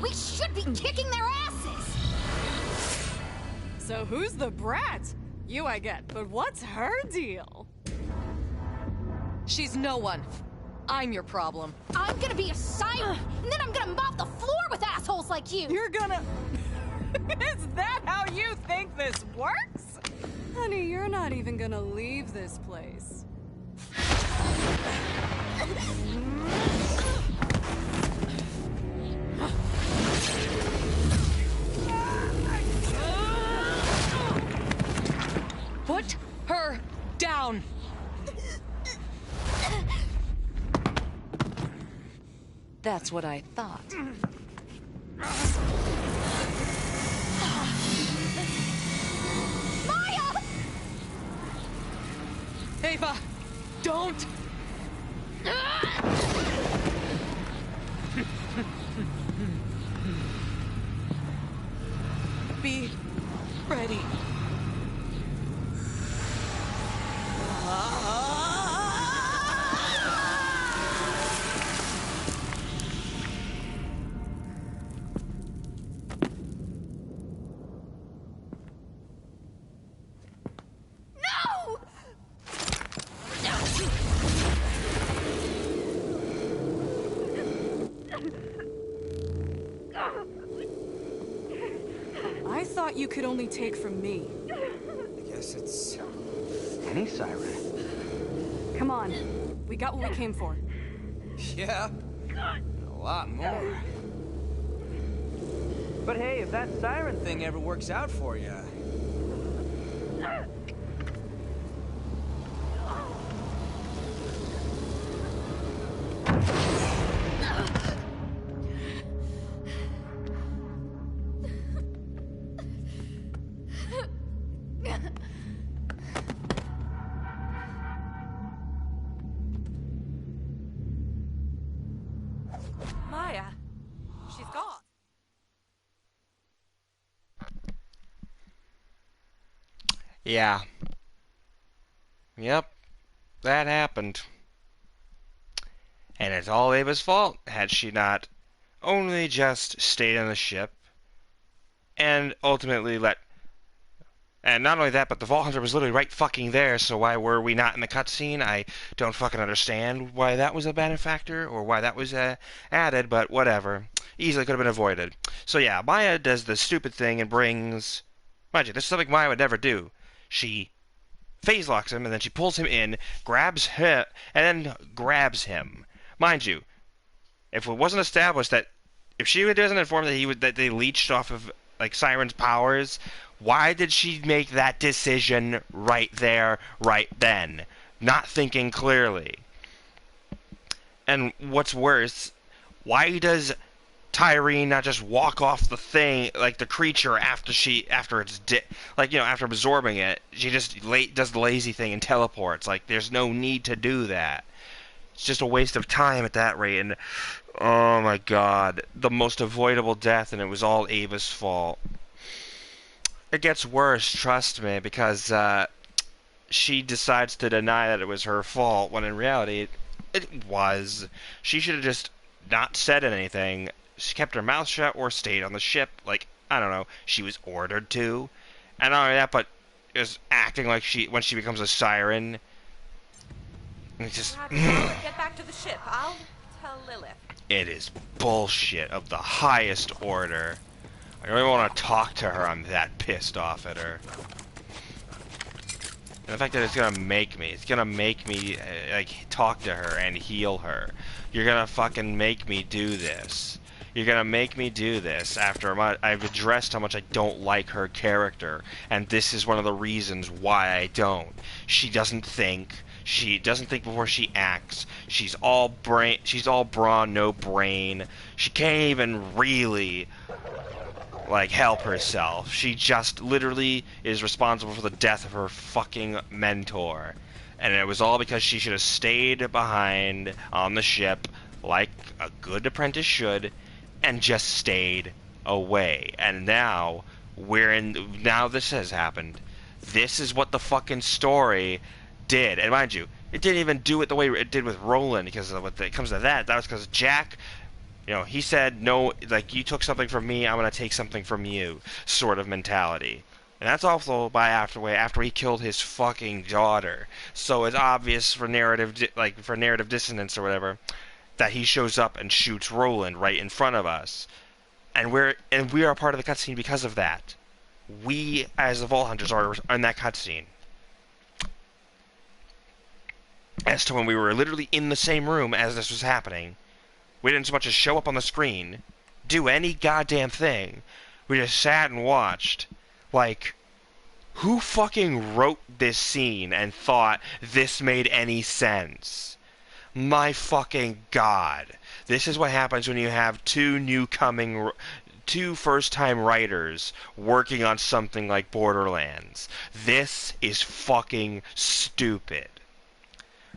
P: We should be kicking their asses!
F: So who's the brat? You I get, but what's her deal?
O: She's no one. I'm your problem.
P: I'm gonna be a siren, and then I'm gonna mop the floor with assholes like you!
F: You're gonna... Is that how you think this works? Honey, you're not even gonna leave this place.
O: Put her down. That's what I thought.
P: Maya!
O: Ava, don't! Be ready.
P: No!
F: I thought you could only take from me.
M: I guess it's any siren.
F: Come on. We got what we came for.
M: Yeah, a lot more. But hey, if that siren thing ever works out for you...
O: Maya, she's gone.
L: Yeah. Yep. That happened. And it's all Ava's fault, had she not only just stayed on the ship and ultimately let... And not only that, but the Vault Hunter was literally right fucking there, so why were we not in the cutscene? I don't fucking understand why that was a benefactor, or why that was added, but whatever. Easily could have been avoided. So yeah, Maya does the stupid thing and brings... Mind you, this is something Maya would never do. She phase locks him, and then she pulls him in, grabs him, and then grabs him. Mind you, if it wasn't established that... If she doesn't inform that they leached off of, like, Siren's powers... Why did she make that decision right there, right then? Not thinking clearly. And what's worse, why does Tyrene not just walk off the thing, like the creature, after it's after absorbing it? She just does the lazy thing and teleports. Like, there's no need to do that. It's just a waste of time at that rate. And oh my god, the most avoidable death, and it was all Ava's fault. It gets worse, trust me, because she decides to deny that it was her fault, when in reality, it was. She should have just not said anything, she kept her mouth shut or stayed on the ship. Like, I don't know, she was ordered to. And not only that, but is acting like when she becomes a siren. It's just...
Q: Get back to the ship. I'll tell Lilith.
L: It is bullshit of the highest order. I don't even want to talk to her. I'm that pissed off at her. And the fact that it's gonna make me like talk to her and heal her. You're gonna fucking make me do this. You're gonna make me do this after I've addressed how much I don't like her character, and this is one of the reasons why I don't. She doesn't think. She doesn't think before she acts. She's all brawn, no brain. She can't even really like help herself. She just literally is responsible for the death of her fucking mentor. And it was all because she should have stayed behind on the ship like a good apprentice should and just stayed away. And now now this has happened. This is what the fucking story did. And mind you, it didn't even do it the way it did with Roland, because when it comes to that was because Jack, you know, he said, no, like, you took something from me, I'm gonna take something from you, sort of mentality. And that's also after he killed his fucking daughter. So it's obvious for narrative dissonance or whatever, that he shows up and shoots Roland right in front of us. And we are part of the cutscene because of that. We, as the Vault Hunters, are in that cutscene. As to when we were literally in the same room as this was happening, we didn't so much as show up on the screen, do any goddamn thing. We just sat and watched. Like, who fucking wrote this scene and thought this made any sense? My fucking god. This is what happens when you have two first-time writers working on something like Borderlands. This is fucking stupid.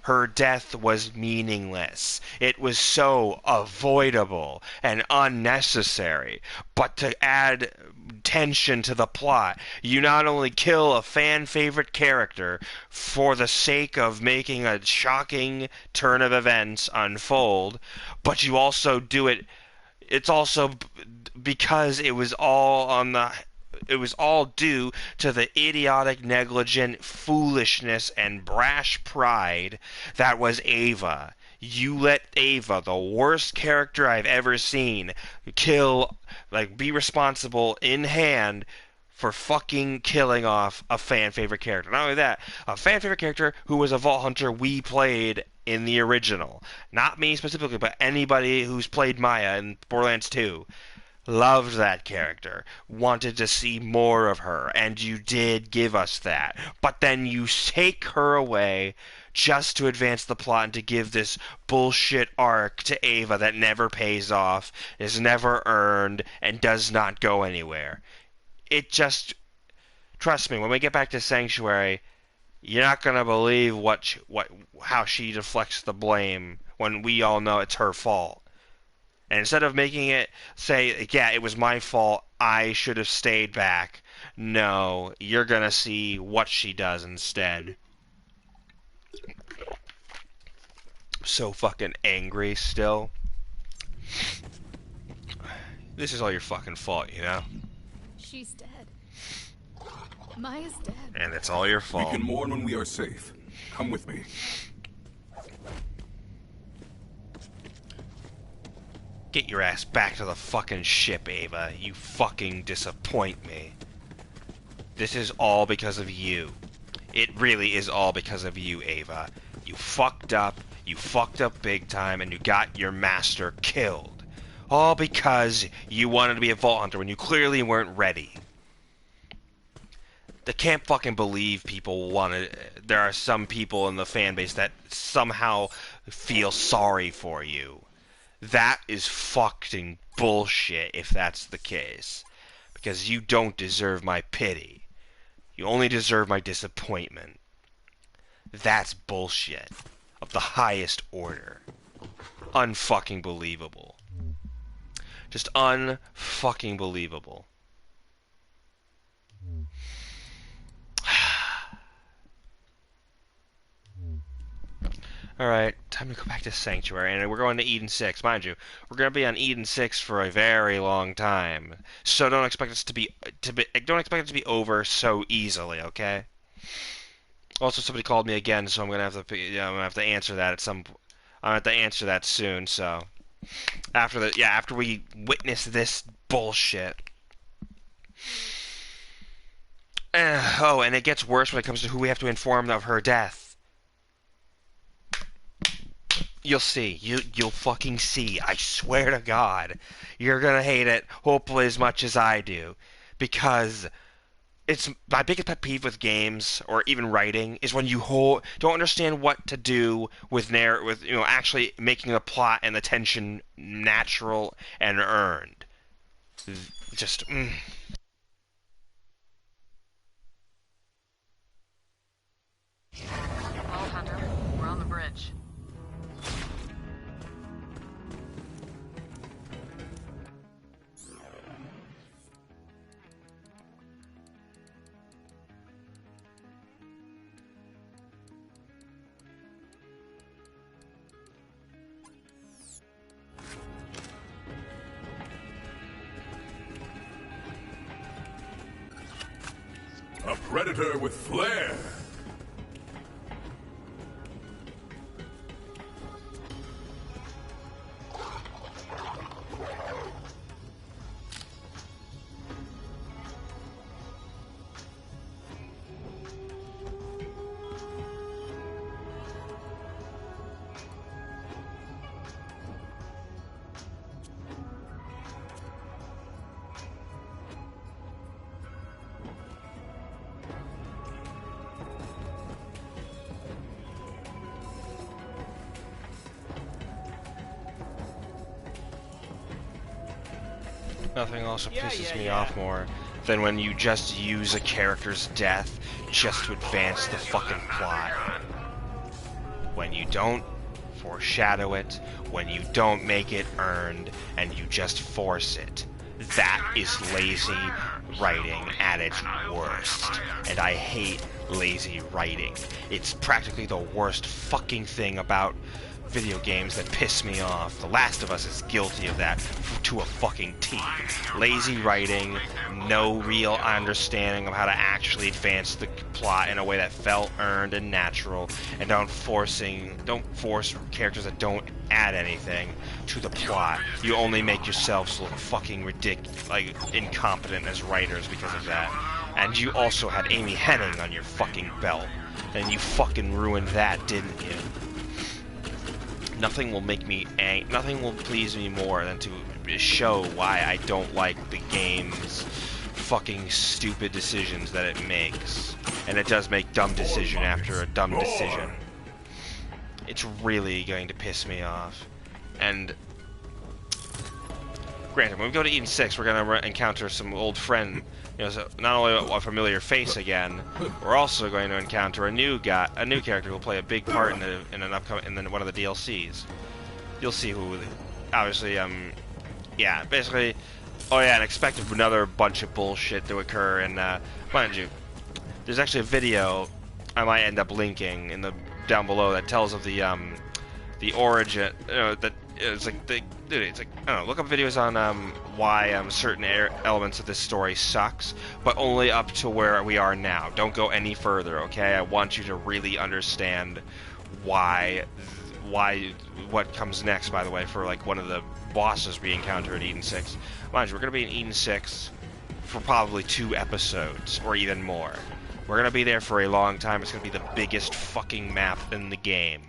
L: Her death was meaningless. It was so avoidable and unnecessary. But to add tension to the plot, you not only kill a fan-favorite character for the sake of making a shocking turn of events unfold, but you also do it... It's also because it was all due to the idiotic, negligent foolishness and brash pride that was Ava. You let Ava, the worst character I've ever seen, be responsible in hand for fucking killing off a fan-favorite character. Not only that, a fan-favorite character who was a Vault Hunter we played in the original. Not me specifically, but anybody who's played Maya in Borderlands 2. Loved that character, wanted to see more of her, and you did give us that. But then you take her away just to advance the plot and to give this bullshit arc to Ava that never pays off, is never earned, and does not go anywhere. It just... Trust me, when we get back to Sanctuary, you're not gonna believe how she deflects the blame when we all know it's her fault. And instead of making it say, yeah, it was my fault, I should have stayed back, no, you're gonna see what she does instead. So fucking angry still. This is all your fucking fault, you know?
P: She's dead. Maya's dead.
L: And it's all your fault.
I: We can mourn when we are safe. Come with me.
L: Get your ass back to the fucking ship, Ava. You fucking disappoint me. This is all because of you. It really is all because of you, Ava. You fucked up big time, and you got your master killed. All because you wanted to be a Vault Hunter when you clearly weren't ready. They can't fucking believe people wanted... There are some people in the fan base that somehow feel sorry for you. That is fucking bullshit if that's the case. Because you don't deserve my pity. You only deserve my disappointment. That's bullshit. Of the highest order. Unfucking believable. Just unfucking believable. Alright, time to go back to Sanctuary, and we're going to Eden 6. Mind you, we're going to be on Eden 6 for a very long time. So don't expect us don't expect it to be over so easily, okay? Also, somebody called me again, so I'm gonna have to answer that at some. I'm gonna have to answer that soon. So after we witness this bullshit. Oh, and it gets worse when it comes to who we have to inform of her death. You'll see. You'll fucking see. I swear to God, you're gonna hate it. Hopefully as much as I do, because it's my biggest pet peeve with games or even writing is when you don't understand what to do with actually making the plot and the tension natural and earned. Just.
F: Well, Hunter, we're on the bridge.
I: A predator with flair.
L: Nothing also pisses me off more than when you just use a character's death just to advance the fucking plot. When you don't foreshadow it, when you don't make it earned, and you just force it. That is lazy writing at its worst. And I hate lazy writing. It's practically the worst fucking thing about video games that piss me off. The Last of Us is guilty of that to a fucking T. Lazy writing, no real understanding of how to actually advance the plot in a way that felt earned and natural, and don't force characters that don't add anything to the plot. You only make yourselves look fucking ridiculous, like incompetent as writers because of that. And you also had Amy Hennig on your fucking belt, and you fucking ruined that, didn't you? Nothing will please me more than to show why I don't like the game's fucking stupid decisions that it makes. And it does make dumb decision after a dumb decision. It's really going to piss me off. And granted, when we go to Eden 6, we're going to encounter some old friend. So not only a familiar face again, we're also going to encounter a new character who will play a big part in one of the DLCs. You'll see who. Obviously, basically, and expect another bunch of bullshit to occur. And mind you, there's actually a video I might end up linking down below that tells of the origin. It's like I don't know. Look up videos on why certain elements of this story sucks, but only up to where we are now. Don't go any further, okay? I want you to really understand what comes next. By the way, for like one of the bosses we encounter at Eden 6. Mind you, we're gonna be in Eden 6 for probably 2 episodes or even more. We're gonna be there for a long time. It's gonna be the biggest fucking map in the game.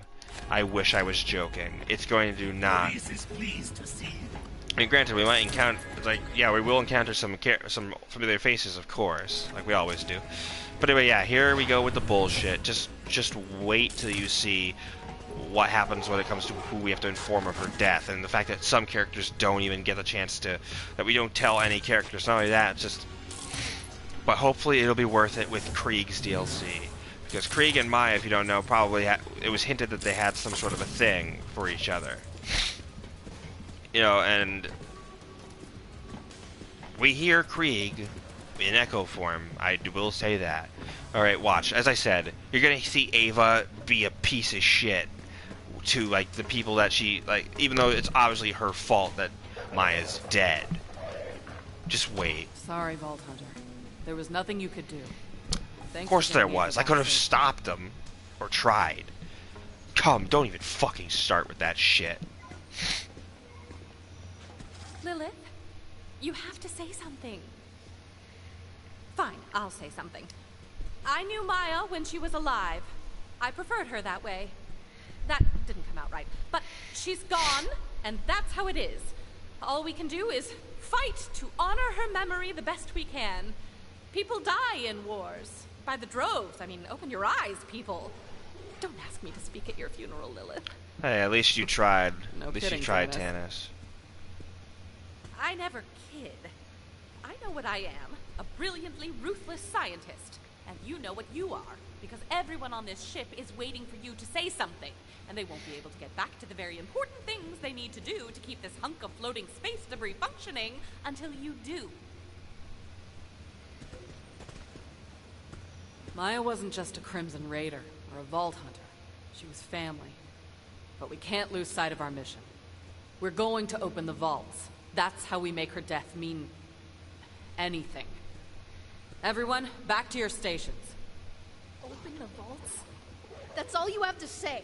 L: I wish I was joking. It's going to do not. And granted, we might encounter, we will encounter some familiar faces, of course, like we always do. But anyway, here we go with the bullshit. Just wait till you see what happens when it comes to who we have to inform of her death, and the fact that some characters don't even get the chance that we don't tell any characters. Not only that, but hopefully it'll be worth it with Krieg's DLC. Because Krieg and Maya, if you don't know, probably it was hinted that they had some sort of a thing for each other. And we hear Krieg in echo form. I will say that. Alright, watch. As I said, you're gonna see Ava be a piece of shit. to, like, the people that she, like, even though it's obviously her fault that Maya's dead. Just wait.
O: Sorry, Vault Hunter. There was nothing you could do.
L: Of course there was. I could have stopped them. Or tried. Come, don't even fucking start with that shit.
H: Lilith, you have to say something. Fine, I'll say something. I knew Maya when she was alive. I preferred her that way. That didn't come out right. But she's gone, and that's how it is. All we can do is fight to honor her memory the best we can. People die in wars. By the droves. I mean, open your eyes, people. Don't ask me to speak at your funeral, Lilith.
L: Hey, at least you tried.
O: No
L: at least
O: kidding,
L: you tried,
O: Tannis.
H: I never kid. I know what I am. A brilliantly ruthless scientist. And you know what you are. Because everyone on this ship is waiting for you to say something. And they won't be able to get back to the very important things they need to do to keep this hunk of floating space debris functioning until you do.
O: Maya wasn't just a Crimson Raider or a Vault Hunter. She was family. But we can't lose sight of our mission. We're going to open the vaults. That's how we make her death mean anything. Everyone, back to your stations.
P: Open the vaults? That's all you have to say.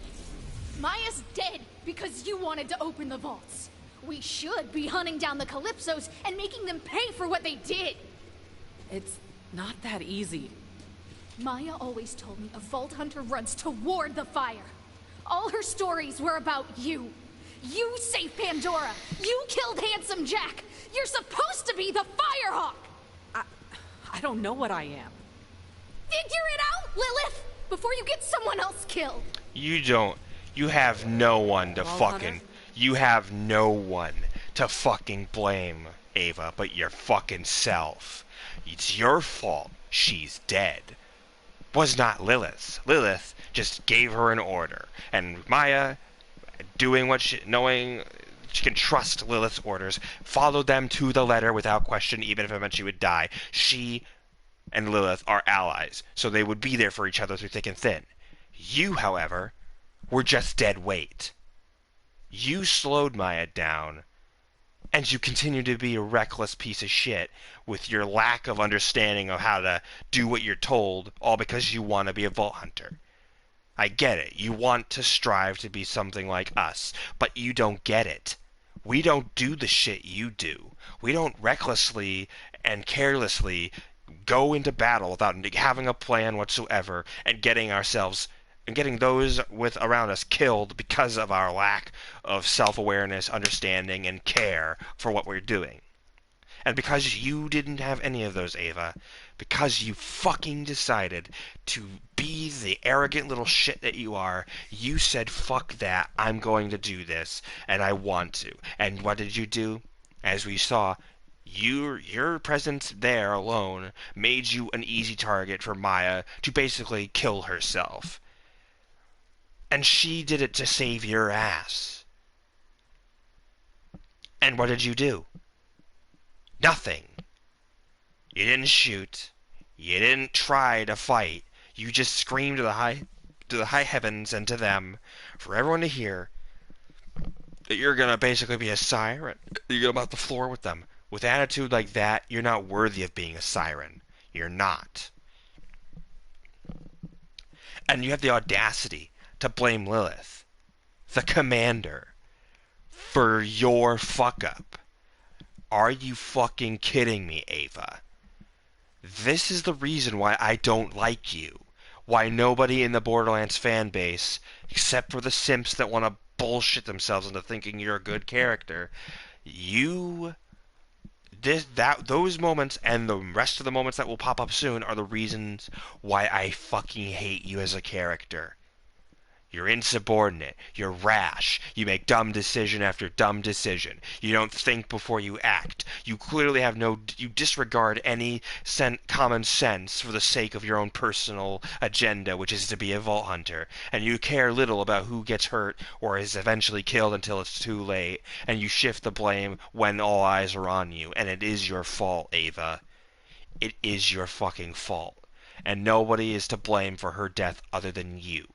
P: Maya's dead because you wanted to open the vaults. We should be hunting down the Calypsos and making them pay for what they did.
O: It's not that easy.
P: Maya always told me a Vault Hunter runs toward the fire. All her stories were about you. You saved Pandora. You killed Handsome Jack. You're supposed to be the Firehawk.
O: I don't know what I am.
P: Figure it out, Lilith, before you get someone else killed.
L: You don't. You have no one to fucking... You have no one to fucking blame, Ava, but your fucking self. It's your fault she's dead. Was not Lilith's. Lilith just gave her an order. And Maya, doing what she... knowing she can trust Lilith's orders, followed them to the letter without question, even if it meant she would die. She and Lilith are allies, so they would be there for each other through thick and thin. You, however, were just dead weight. You slowed Maya down, and you continue to be a reckless piece of shit with your lack of understanding of how to do what you're told, all because you want to be a Vault Hunter. I get it. You want to strive to be something like us, but you don't get it. We don't do the shit you do. We don't recklessly and carelessly go into battle without having a plan whatsoever and getting ourselves and getting those with around us killed because of our lack of self-awareness, understanding, and care for what we're doing. And because you didn't have any of those, Ava, because you fucking decided to be the arrogant little shit that you are, you said, fuck that, I'm going to do this, and I want to. And what did you do? As we saw, your presence there alone made you an easy target for Maya to basically kill herself. And she did it to save your ass. And what did you do? Nothing. You didn't shoot. You didn't try to fight. You just screamed to the high heavens and to them, for everyone to hear, that you're gonna basically be a siren. You're gonna mop the floor with them. With attitude like that, you're not worthy of being a siren. You're not. And you have the audacity to blame Lilith, the commander, for your fuck-up. Are you fucking kidding me, Ava? This is the reason why I don't like you. Why nobody in the Borderlands fan base, except for the simps that want to bullshit themselves into thinking you're a good character, those moments and the rest of the moments that will pop up soon are the reasons why I fucking hate you as a character. You're insubordinate. You're rash. You make dumb decision after dumb decision. You don't think before you act. You clearly have you disregard any common sense for the sake of your own personal agenda, which is to be a Vault Hunter. And you care little about who gets hurt or is eventually killed until it's too late. And you shift the blame when all eyes are on you. And it is your fault, Ava. It is your fucking fault. And nobody is to blame for her death other than you.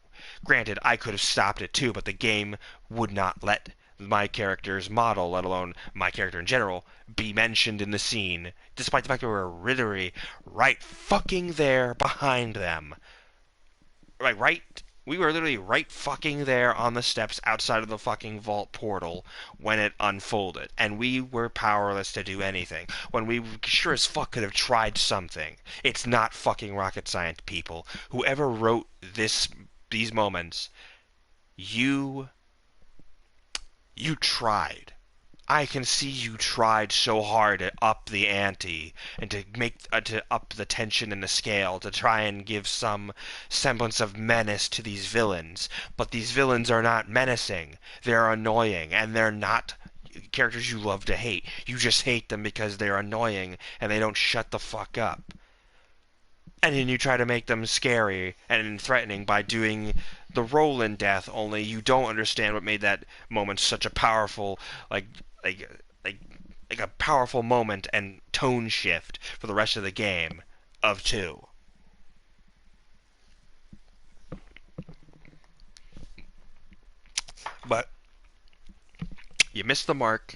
L: Granted, I could have stopped it too, but the game would not let my character's model, let alone my character in general, be mentioned in the scene, despite the fact that we were literally right fucking there behind them. We were literally right fucking there on the steps outside of the fucking vault portal when it unfolded, and we were powerless to do anything, when we sure as fuck could have tried something. It's not fucking rocket science, people. Whoever wrote these moments, you tried. I can see you tried so hard to up the ante and to up the tension in the scale to try and give some semblance of menace to these villains. But these villains are not menacing. They're annoying, and they're not characters you love to hate. You just hate them because they're annoying and they don't shut the fuck up. And then you try to make them scary and threatening by doing the roll in death, only you don't understand what made that moment such a powerful, like a powerful moment and tone shift for the rest of the game of 2. But you missed the mark.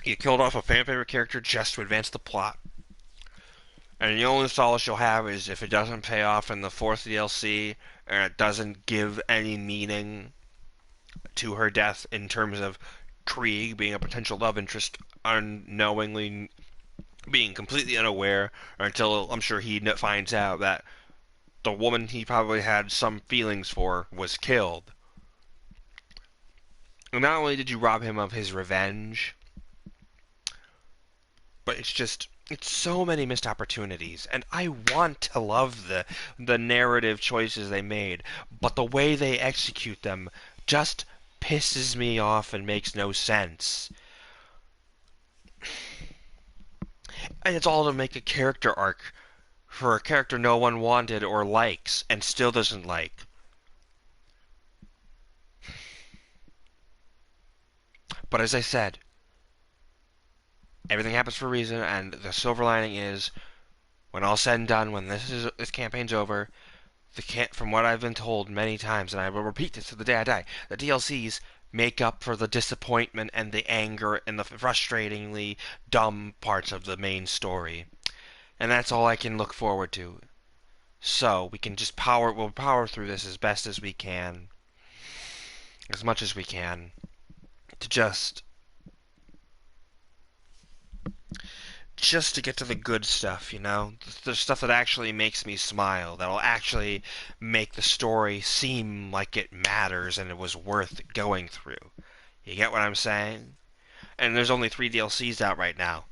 L: You killed off a fan favorite character just to advance the plot. And the only solace you'll have is if it doesn't pay off in the 4th DLC, and it doesn't give any meaning to her death in terms of Krieg being a potential love interest, unknowingly being completely unaware, until I'm sure he finds out that the woman he probably had some feelings for was killed. And not only did you rob him of his revenge, but it's so many missed opportunities, and I want to love the narrative choices they made, but the way they execute them just pisses me off and makes no sense. And it's all to make a character arc for a character no one wanted or likes, and still doesn't like. But as I said, everything happens for a reason, and the silver lining is, when all's said and done, when this campaign's over, from what I've been told many times, and I will repeat this to the day I die, the DLCs make up for the disappointment and the anger and the frustratingly dumb parts of the main story. And that's all I can look forward to. So, we can just we'll power through this as best as we can, as much as we can, to just to get to the good stuff, you know? The stuff that actually makes me smile, that'll actually make the story seem like it matters and it was worth going through. You get what I'm saying? And there's only 3 DLCs out right now.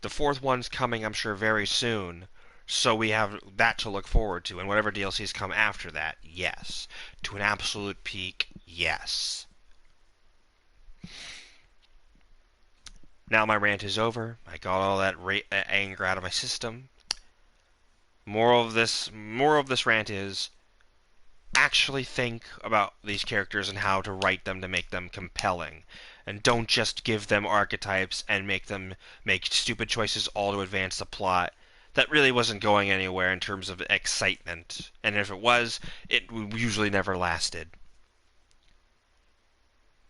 L: The 4th one's coming, I'm sure, very soon, so we have that to look forward to, and whatever DLCs come after that, yes. To an absolute peak, yes. Now my rant is over. I got all that anger out of my system. Moral of this rant is, actually think about these characters and how to write them to make them compelling. And don't just give them archetypes and make them make stupid choices all to advance the plot. That really wasn't going anywhere in terms of excitement. And if it was, it usually never lasted.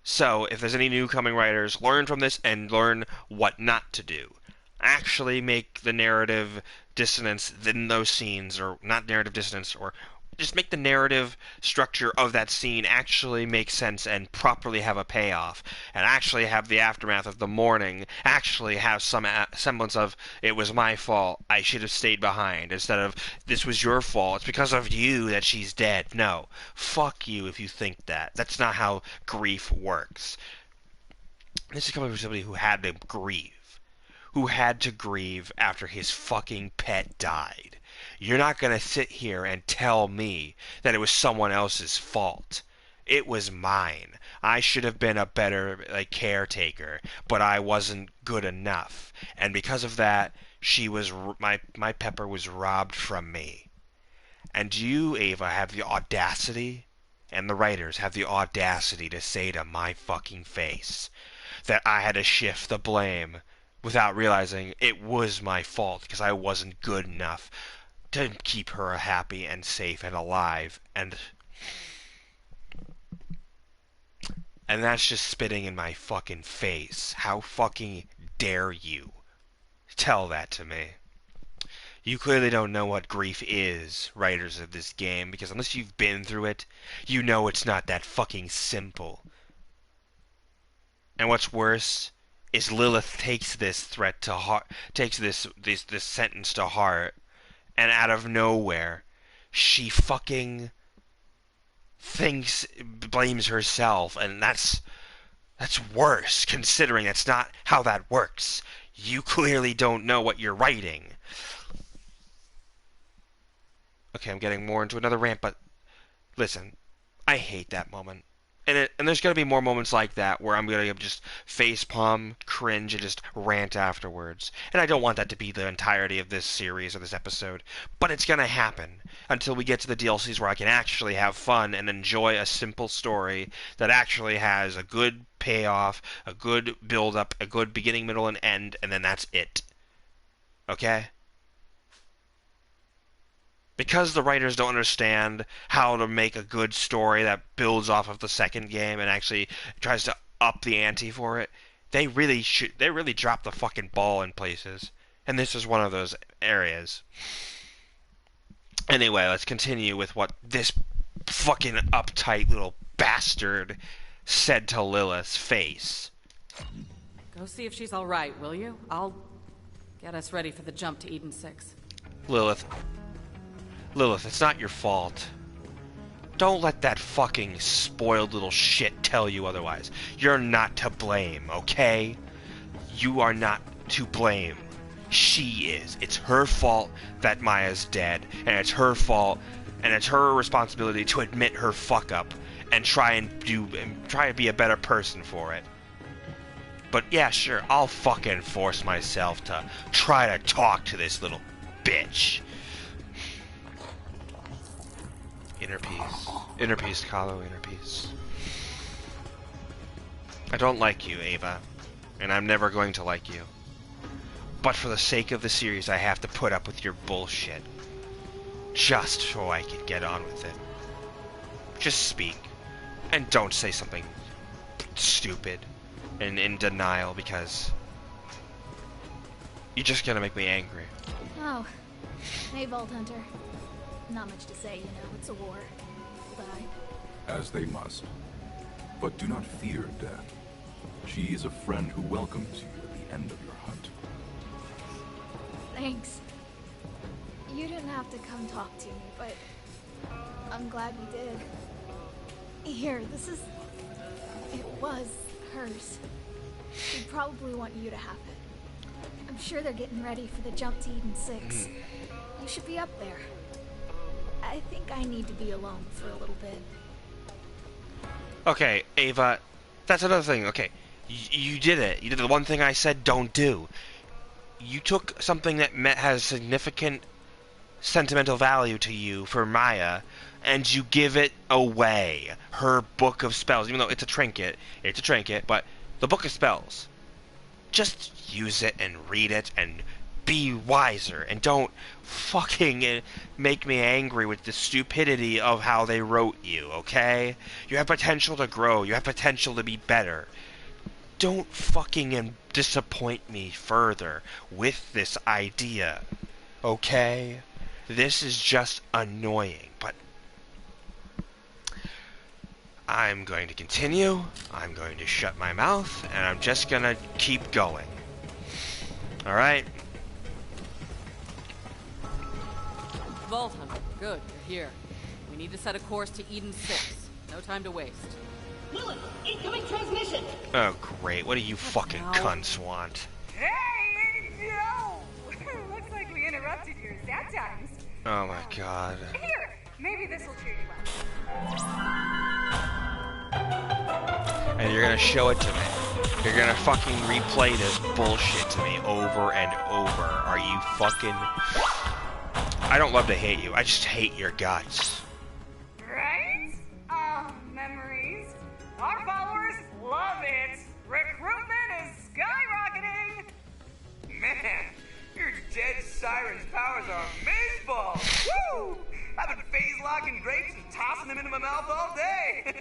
L: So, if there's any new coming writers, learn from this and learn what not to do. Actually make the narrative dissonance in those scenes, or not narrative dissonance, or just make the narrative structure of that scene actually make sense and properly have a payoff, and actually have the aftermath of the morning actually have some semblance of, it was my fault, I should have stayed behind, instead of, this was your fault, it's because of you that she's dead. No. Fuck you if you think that. That's not how grief works. This is coming from somebody who had to grieve. Who had to grieve after his fucking pet died. You're not going to sit here and tell me that it was someone else's fault. It was mine. I should have been a better caretaker, but I wasn't good enough. And because of that, my Pepper was robbed from me. And you, Ava, have the audacity, and the writers have the audacity to say to my fucking face that I had to shift the blame without realizing it was my fault because I wasn't good enough to keep her happy and safe and alive. And And that's just spitting in my fucking face. How fucking dare you tell that to me? You clearly don't know what grief is, writers of this game, because unless you've been through it, you know it's not that fucking simple. And what's worse is Lilith takes this threat to heart, takes this sentence to heart, and out of nowhere, she fucking blames herself, and that's worse, considering that's not how that works. You clearly don't know what you're writing. Okay, I'm getting more into another rant, but listen, I hate that moment. And there's going to be more moments like that where I'm going to just facepalm, cringe, and just rant afterwards. And I don't want that to be the entirety of this series or this episode. But it's going to happen until we get to the DLCs where I can actually have fun and enjoy a simple story that actually has a good payoff, a good build-up, a good beginning, middle, and end, and then that's it. Okay? Because the writers don't understand how to make a good story that builds off of the second game and actually tries to up the ante for it, they really drop the fucking ball in places. And this is one of those areas. Anyway, let's continue with what this fucking uptight little bastard said to Lilith's face.
F: Go see if she's alright, will you? I'll get us ready for the jump to Eden 6.
L: Lilith, it's not your fault. Don't let that fucking spoiled little shit tell you otherwise. You're not to blame, okay? You are not to blame. She is. It's her fault that Maya's dead, and it's her fault, and it's her responsibility to admit her fuck up and try to be a better person for it. But yeah, sure, I'll fucking force myself to try to talk to this little bitch. Inner peace. Inner peace, Kahlo, inner peace. I don't like you, Ava. And I'm never going to like you. But for the sake of the series, I have to put up with your bullshit. Just so I can get on with it. Just speak. And don't say something stupid and in denial, because you're just gonna make me angry.
P: Oh. Hey, Vault Hunter. Not much to say, you know, it's a war. We'll die.
I: As they must. But do not fear death. She is a friend who welcomes you at the end of your hunt.
P: Thanks. You didn't have to come talk to me, but I'm glad you did. Here, this is... It was hers. They'd probably want you to have it. I'm sure they're getting ready for the jump to Eden 6. You should be up there. I think I need to be alone for a little bit.
L: Okay, Ava, that's another thing. Okay, you did it. You did the one thing I said don't do. You took something that has significant sentimental value to you for Maya, and you give it away. Her book of spells, even though it's a trinket, but the book of spells. Just use it and read it and be wiser, and don't fucking make me angry with the stupidity of how they wrote you, okay? You have potential to grow, you have potential to be better. Don't fucking disappoint me further with this idea, okay? This is just annoying, but I'm going to continue, I'm going to shut my mouth, and I'm just gonna keep going. Alright?
F: Vault Hunter, good, you're here. We need to set a course to Eden 6. No time to waste.
R: Lilith, incoming transmission!
L: Oh, great. What do you fucking cunts want?
Q: Hey, Joe! Looks like we interrupted your sad times.
L: Oh my god.
Q: Here, maybe this will cheer you up.
L: And you're gonna show it to me. You're gonna fucking replay this bullshit to me over and over. Are you fucking... I don't love to hate you. I just hate your guts.
Q: Right? Oh, memories. Our followers love it. Recruitment is skyrocketing.
M: Man, your dead siren's powers are amazeballs. Woo! I've been phase locking grapes and tossing them into my mouth all day.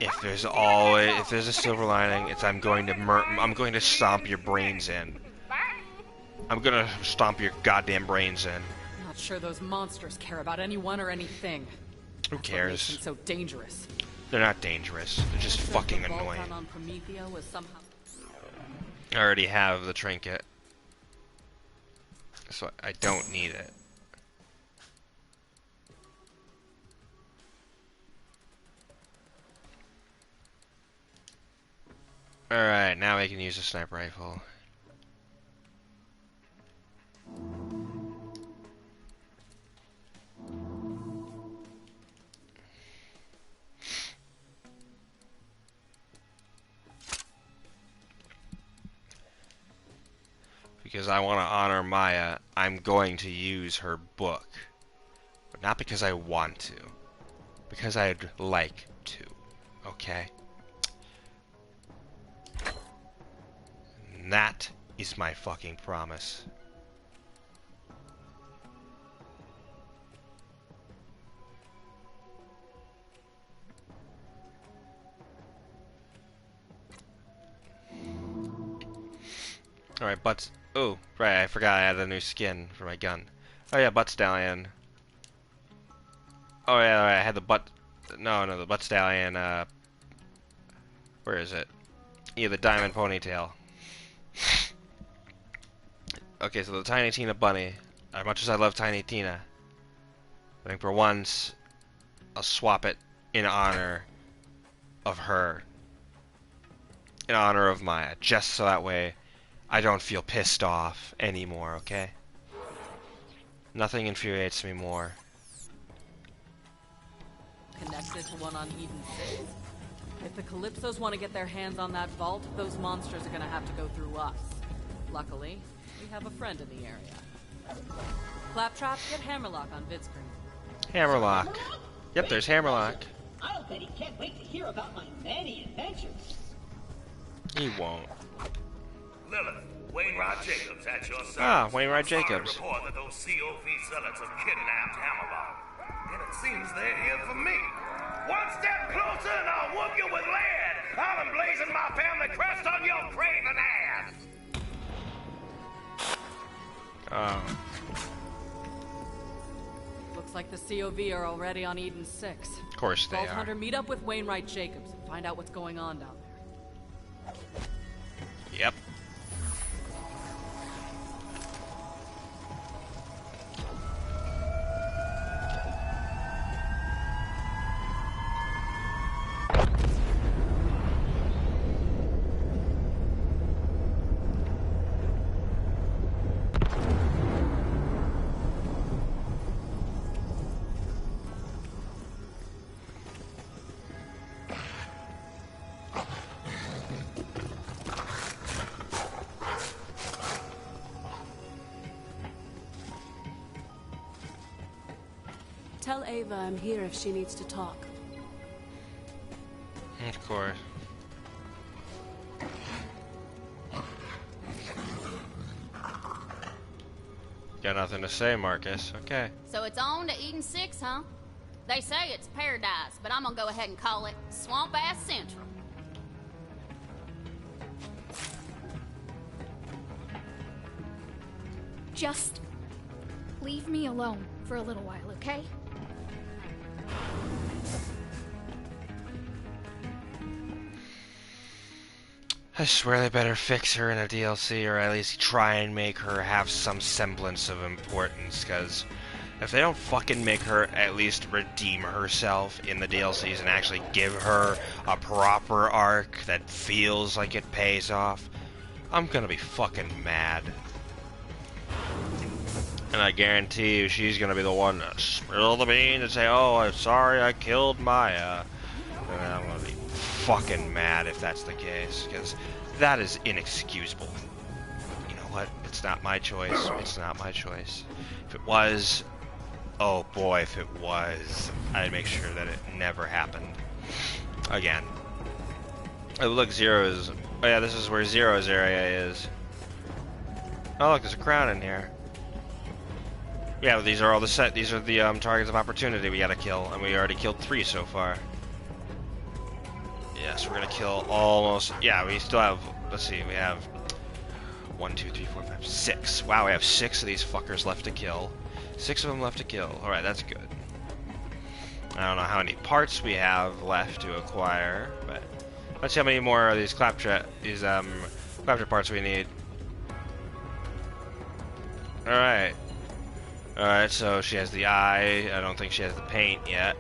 L: if there's a silver lining, it's I'm going to stomp your brains in. I'm gonna stomp your goddamn brains in.
F: Not sure those monsters care about anyone or anything.
L: Who cares?
F: That's what makes them so dangerous.
L: They're not dangerous. They're just fucking annoying. I already have the trinket, so I don't need it. Alright, now we can use a sniper rifle. Because I want to honor Maya, I'm going to use her book. But not because I want to. Because I'd like to. Okay? And that is my fucking promise. Alright, butts. Oh, right, I forgot I had a new skin for my gun. Oh yeah, butt stallion. Oh yeah, right, I had the butt. No, the butt stallion. Where is it? Yeah, the diamond ponytail. Okay, so the Tiny Tina bunny. As much as I love Tiny Tina, I think for once, I'll swap it in honor of her. In honor of Maya, just so that way I don't feel pissed off anymore, okay? Nothing infuriates me more.
F: Connected to one on Eden 6. If the Calypsos want to get their hands on that vault, those monsters are gonna have to go through us. Luckily, we have a friend in the area. Claptrap, get Hammerlock on vidscreen.
L: Hammerlock. Yep, there's Hammerlock.
R: I'll bet he can't wait to hear about my many adventures.
L: He won't.
C: Lilith, Wainwright Jacobs at your service.
L: Ah, Wainwright Jacobs.
C: Report that those COV zealots have kidnapped Hammerlock. And it seems they're here for me. One step closer and I'll whoop you with lead. I'll emblazon my family crest on your craven ass.
L: Oh.
F: Looks like the COV are already on Eden 6.
L: Of course they
F: Vault
L: are.
F: Hunter, meet up with Wainwright Jacobs and find out what's going on down there.
L: Yep.
S: Tell Ava I'm here if she needs to talk.
L: Of course. Got nothing to say, Marcus. Okay.
J: So it's on to Eden 6, huh? They say it's paradise, but I'm gonna go ahead and call it Swamp Ass Central.
P: Just leave me alone for a little while, okay?
L: I swear they better fix her in a DLC, or at least try and make her have some semblance of importance, because if they don't fucking make her at least redeem herself in the DLCs and actually give her a proper arc that feels like it pays off, I'm gonna be fucking mad. And I guarantee you she's gonna be the one to spill the beans and say, oh, I'm sorry I killed Maya. And I'm gonna be fucking mad if that's the case, because that is inexcusable. You know what? It's not my choice. It's not my choice. If it was, oh boy, if it was, I'd make sure that it never happened again. Oh, look, Zero's. Oh yeah, this is where Zero's area is. Oh look, there's a crown in here. Yeah, these are all the set. These are the targets of opportunity we gotta kill, and we already killed 3 so far. Yes, we're gonna kill almost... Yeah, we still have... Let's see, we have... 1, 2, 3, 4, 5, 6. Wow, we have 6 of these fuckers left to kill. 6 of them left to kill. Alright, that's good. I don't know how many parts we have left to acquire, but... Let's see how many more of these claptrap parts we need. Alright. Alright, so she has the eye. I don't think she has the paint yet.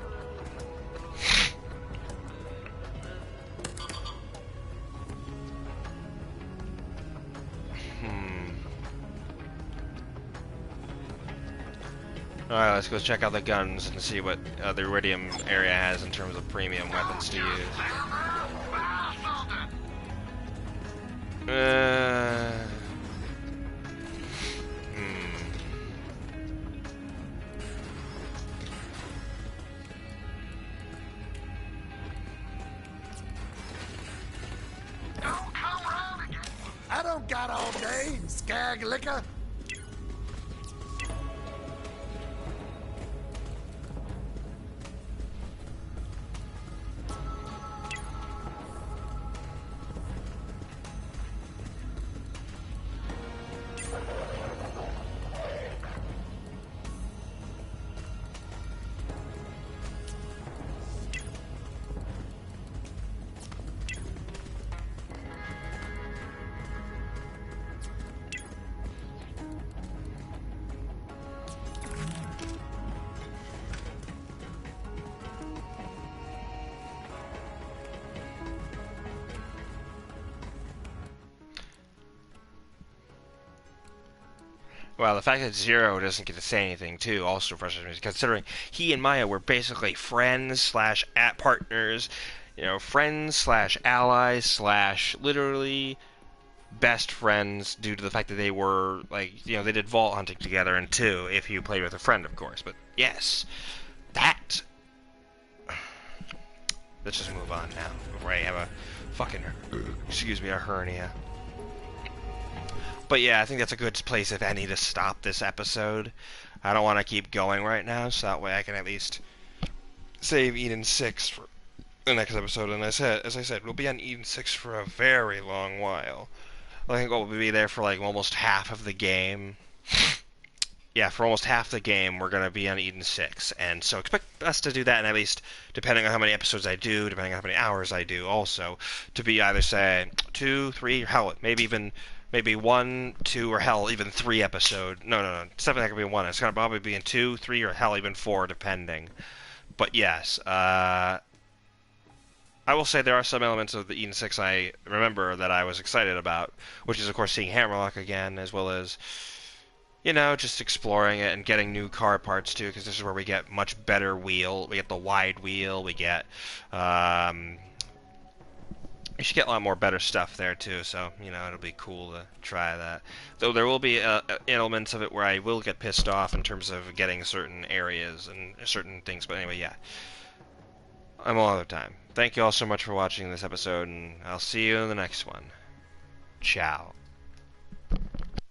L: Alright, let's go check out the guns and see what the Iridium area has in terms of premium weapons to use.
K: I don't got all day, skag liquor.
L: Well, the fact that Zero doesn't get to say anything, too, also frustrates me, considering he and Maya were basically friends / partners, you know, friends / allies / literally best friends due to the fact that they were, like, you know, they did vault hunting together, and 2, if you played with a friend, of course. But, yes, that... Let's just move on now, before I have a fucking, excuse me, a hernia. But yeah, I think that's a good place, if any, to stop this episode. I don't want to keep going right now, so that way I can at least save Eden 6 for the next episode. And as I said, we'll be on Eden 6 for a very long while. I think we'll be there for like almost half of the game. Yeah, for almost half the game, we're going to be on Eden 6. And so expect us to do that, and at least, depending on how many episodes I do, depending on how many hours I do also, to be either, say, 2, 3, hell, maybe 1, 2, or hell, even 3 episodes. No. It's definitely not going to be 1. It's going to probably be in 2, 3, or hell, even 4, depending. But yes, I will say there are some elements of the Eden 6 I remember that I was excited about, which is, of course, seeing Hammerlock again, as well as, you know, just exploring it and getting new car parts, too, because this is where we get much better wheel. We get the wide wheel. We get, you should get a lot more better stuff there, too, so, you know, it'll be cool to try that. Though there will be elements of it where I will get pissed off in terms of getting certain areas and certain things, but anyway, yeah. I'm all out of time. Thank you all so much for watching this episode, and I'll see you in the next one. Ciao.